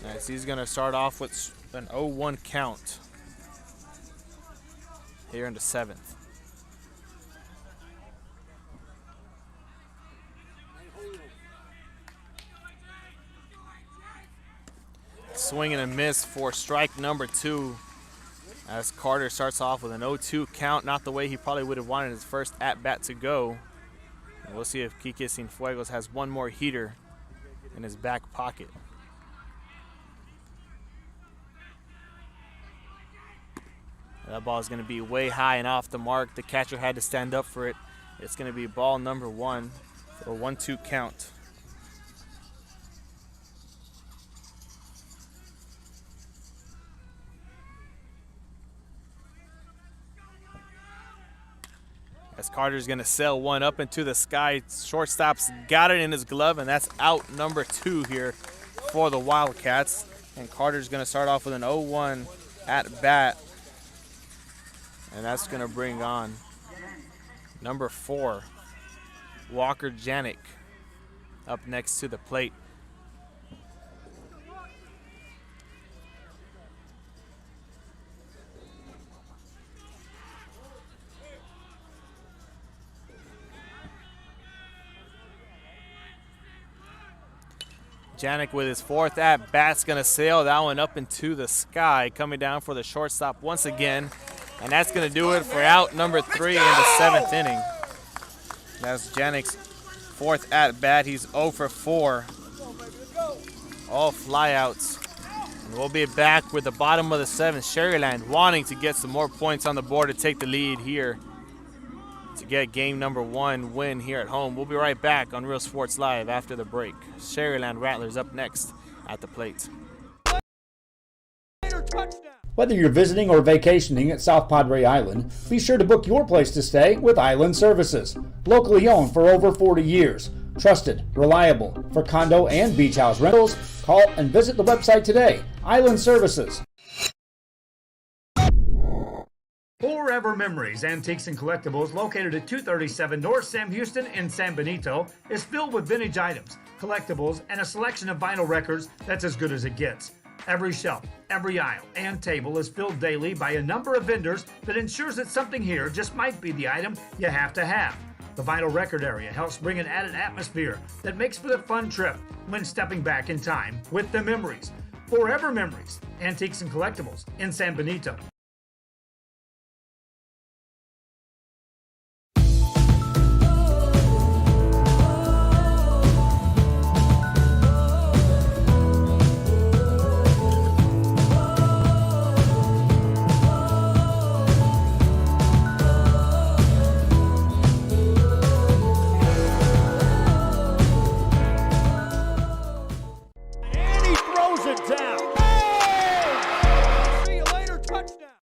As he's going to start off with an 0-1 count here in the 7th. Swing and a miss for strike number 2 as Carter starts off with an 0-2 count. Not the way he probably would have wanted his first at-bat to go. And we'll see if Quique Cienfuegos has one more heater in his back pocket. That ball is going to be way high and off the mark. The catcher had to stand up for it. It's going to be ball number 1 for a 1-2 count. As Carter's going to sail one up into the sky. Shortstop's got it in his glove, and that's out number 2 here for the Wildcats. And Carter's going to start off with an 0-1 at bat. And that's going to bring on number 4, Walker Yannick, up next to the plate. Yannick with his 4th at bat's gonna sail that one up into the sky, coming down for the shortstop once again, and that's gonna do it for out number 3 in the 7th inning. That's Yannick's 4th at bat. He's 0 for 4, all flyouts. And we'll be back with the bottom of the 7th. Sharyland wanting to get some more points on the board to take the lead here to get game number 1 win here at home. We'll be right back on Real Sports Live after the break. Sharyland Rattlers up next at the plate. Whether you're visiting or vacationing at South Padre Island, be sure to book your place to stay with Island Services. Locally owned for over 40 years. Trusted, reliable for condo and beach house rentals. Call and visit the website today. Island Services. Forever Memories, Antiques and Collectibles, located at 237 North Sam Houston in San Benito, is filled with vintage items, collectibles, and a selection of vinyl records that's as good as it gets. Every shelf, every aisle, and table is filled daily by a number of vendors that ensures that something here just might be the item you have to have. The vinyl record area helps bring an added atmosphere that makes for a fun trip when stepping back in time with the memories. Forever Memories, Antiques and Collectibles in San Benito.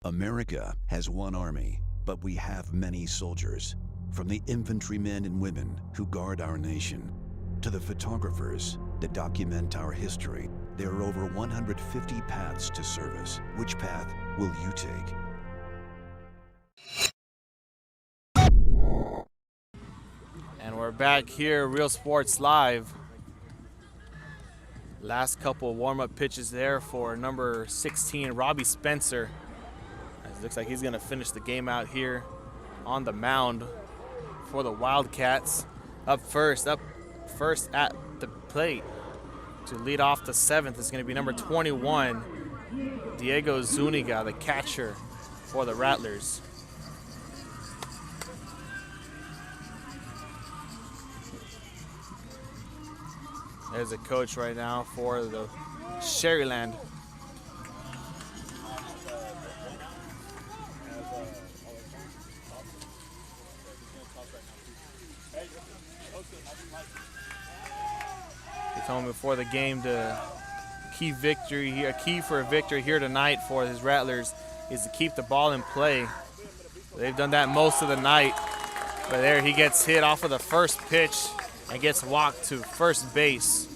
America has one army, but we have many soldiers. From the infantrymen and women who guard our nation, to the photographers that document our history, there are over 150 paths to service. Which path will you take? And we're back here, Real Sports Live. Last couple warm-up pitches there for number 16, Robbie Spencer. It looks like he's going to finish the game out here on the mound for the Wildcats. Up first at the plate to lead off the 7th is going to be number 21, Diego Zuniga, the catcher for the Rattlers. There's a coach right now for the Sharyland. He told me before the game the key for a victory here tonight for his Rattlers is to keep the ball in play. They've done that most of the night, but there he gets hit off of the first pitch and gets walked to first base.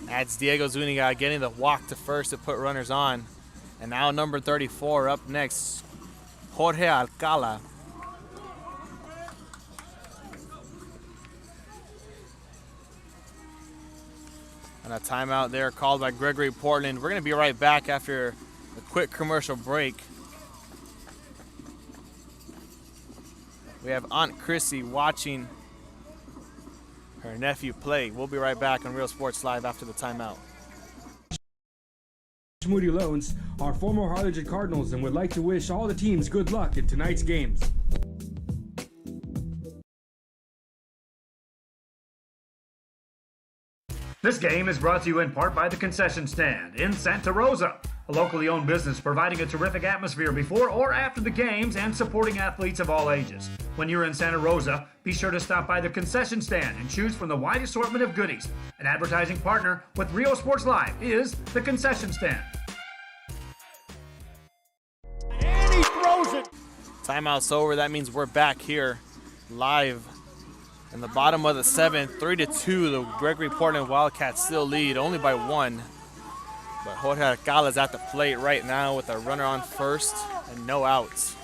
That's Diego Zuniga getting the walk to first to put runners on. And now number 34 up next, Jorge Alcala. And a timeout there called by Gregory-Portland. We're going to be right back after a quick commercial break. We have Aunt Chrissy watching her nephew play. We'll be right back on Real Sports Live after the timeout. Moody Loans are former Harlingen Cardinals and would like to wish all the teams good luck in tonight's games. This game is brought to you in part by the Concession Stand in Santa Rosa, a locally owned business providing a terrific atmosphere before or after the games and supporting athletes of all ages. When you're in Santa Rosa, be sure to stop by the Concession Stand and choose from the wide assortment of goodies. An advertising partner with Real Sports Live is the Concession Stand. And he throws it. Timeout's over. That means we're back here live in the bottom of the 7th. 3-2, the Gregory-Portland Wildcats still lead, only by 1. But Jorge Alcala's at the plate right now with a runner on first and no outs.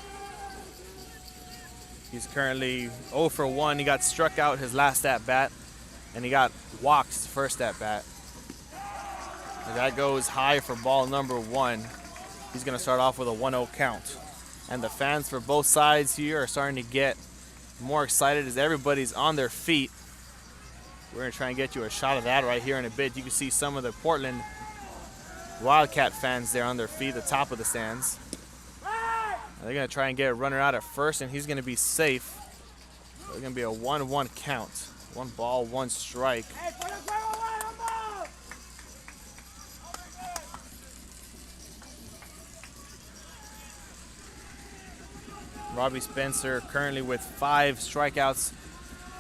He's currently 0 for 1. He got struck out his last at-bat, and he got walked his first at-bat. That goes high for ball number 1. He's going to start off with a 1-0 count. And the fans for both sides here are starting to get more excited as everybody's on their feet. We're going to try and get you a shot of that right here in a bit. You can see some of the Portland Wildcat fans there on their feet, the top of the stands. They're going to try and get a runner out at first, and he's going to be safe. It's going to be a 1-1 count. 1 ball, 1 strike. Robbie Spencer currently with 5 strikeouts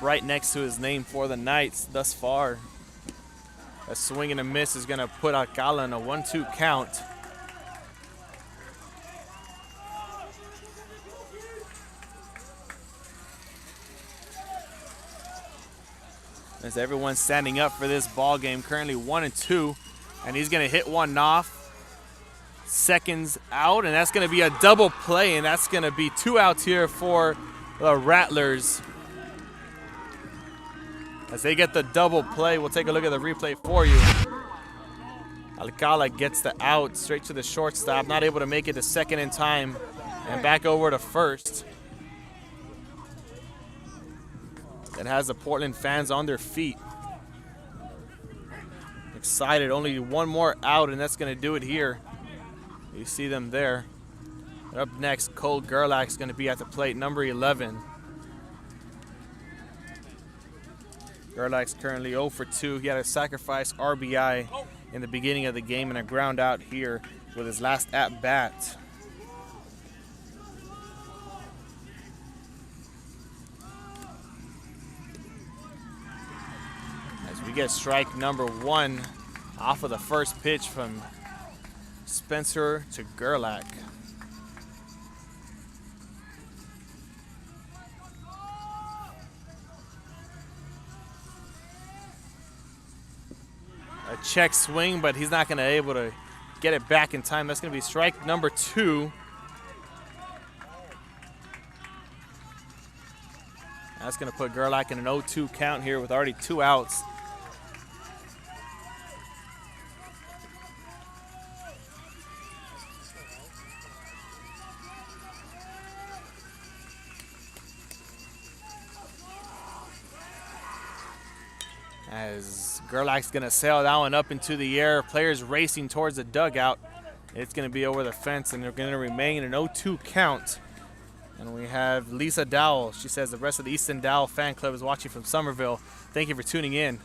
right next to his name for the Knights thus far. A swing and a miss is going to put Alcala in a 1-2 count. As everyone's standing up for this ball game, currently 1-2, and he's going to hit one off. Seconds out, and that's going to be a double play, and that's going to be 2 outs here for the Rattlers. As they get the double play, we'll take a look at the replay for you. Alcala gets the out straight to the shortstop, not able to make it to second in time, and back over to first. That has the Portland fans on their feet. Excited, only 1 more out, and that's going to do it here. You see them there. Up next, Cole Gerlack is going to be at the plate, number 11. Gerlack's currently 0 for 2. He had a sacrifice RBI in the beginning of the game and a ground out here with his last at-bat. As we get strike number 1 off of the first pitch from Spencer to Gerlack. A check swing, but he's not going to be able to get it back in time. That's going to be strike number 2. That's going to put Gerlack in an 0-2 count here with already 2 outs. As Gerlack's going to sail that one up into the air. Players racing towards the dugout. It's going to be over the fence, and they're going to remain an 0-2 count. And we have Lisa Dowell. She says the rest of the Easton Dowell fan club is watching from Somerville. Thank you for tuning in.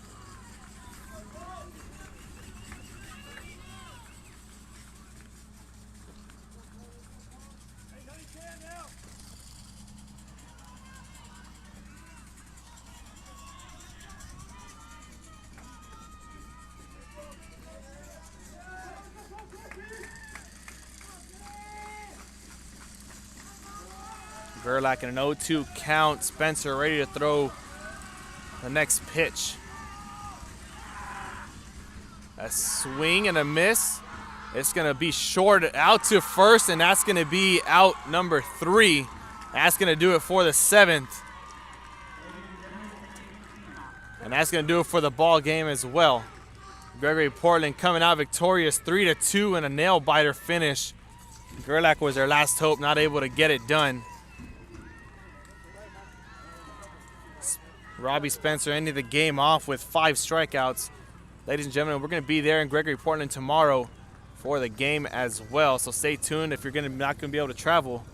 Gerlack in an 0-2 count. Spencer ready to throw the next pitch. A swing and a miss. It's going to be short out to first, and that's going to be out number 3. That's going to do it for the 7th. And that's going to do it for the ball game as well. Gregory-Portland coming out victorious 3-2 in a nail-biter finish. Gerlack was their last hope, not able to get it done. Robbie Spencer ended the game off with 5 strikeouts. Ladies and gentlemen, we're going to be there in Gregory-Portland tomorrow for the game as well. So stay tuned. If you're not going to be able to travel,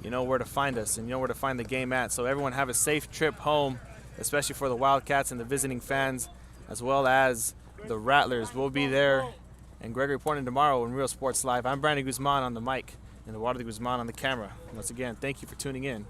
you know where to find us and you know where to find the game at. So everyone have a safe trip home, especially for the Wildcats and the visiting fans, as well as the Rattlers. We'll be there in Gregory-Portland tomorrow in Real Sports Live. I'm Brandon Guzman on the mic and Eduardo Guzman on the camera. Once again, thank you for tuning in.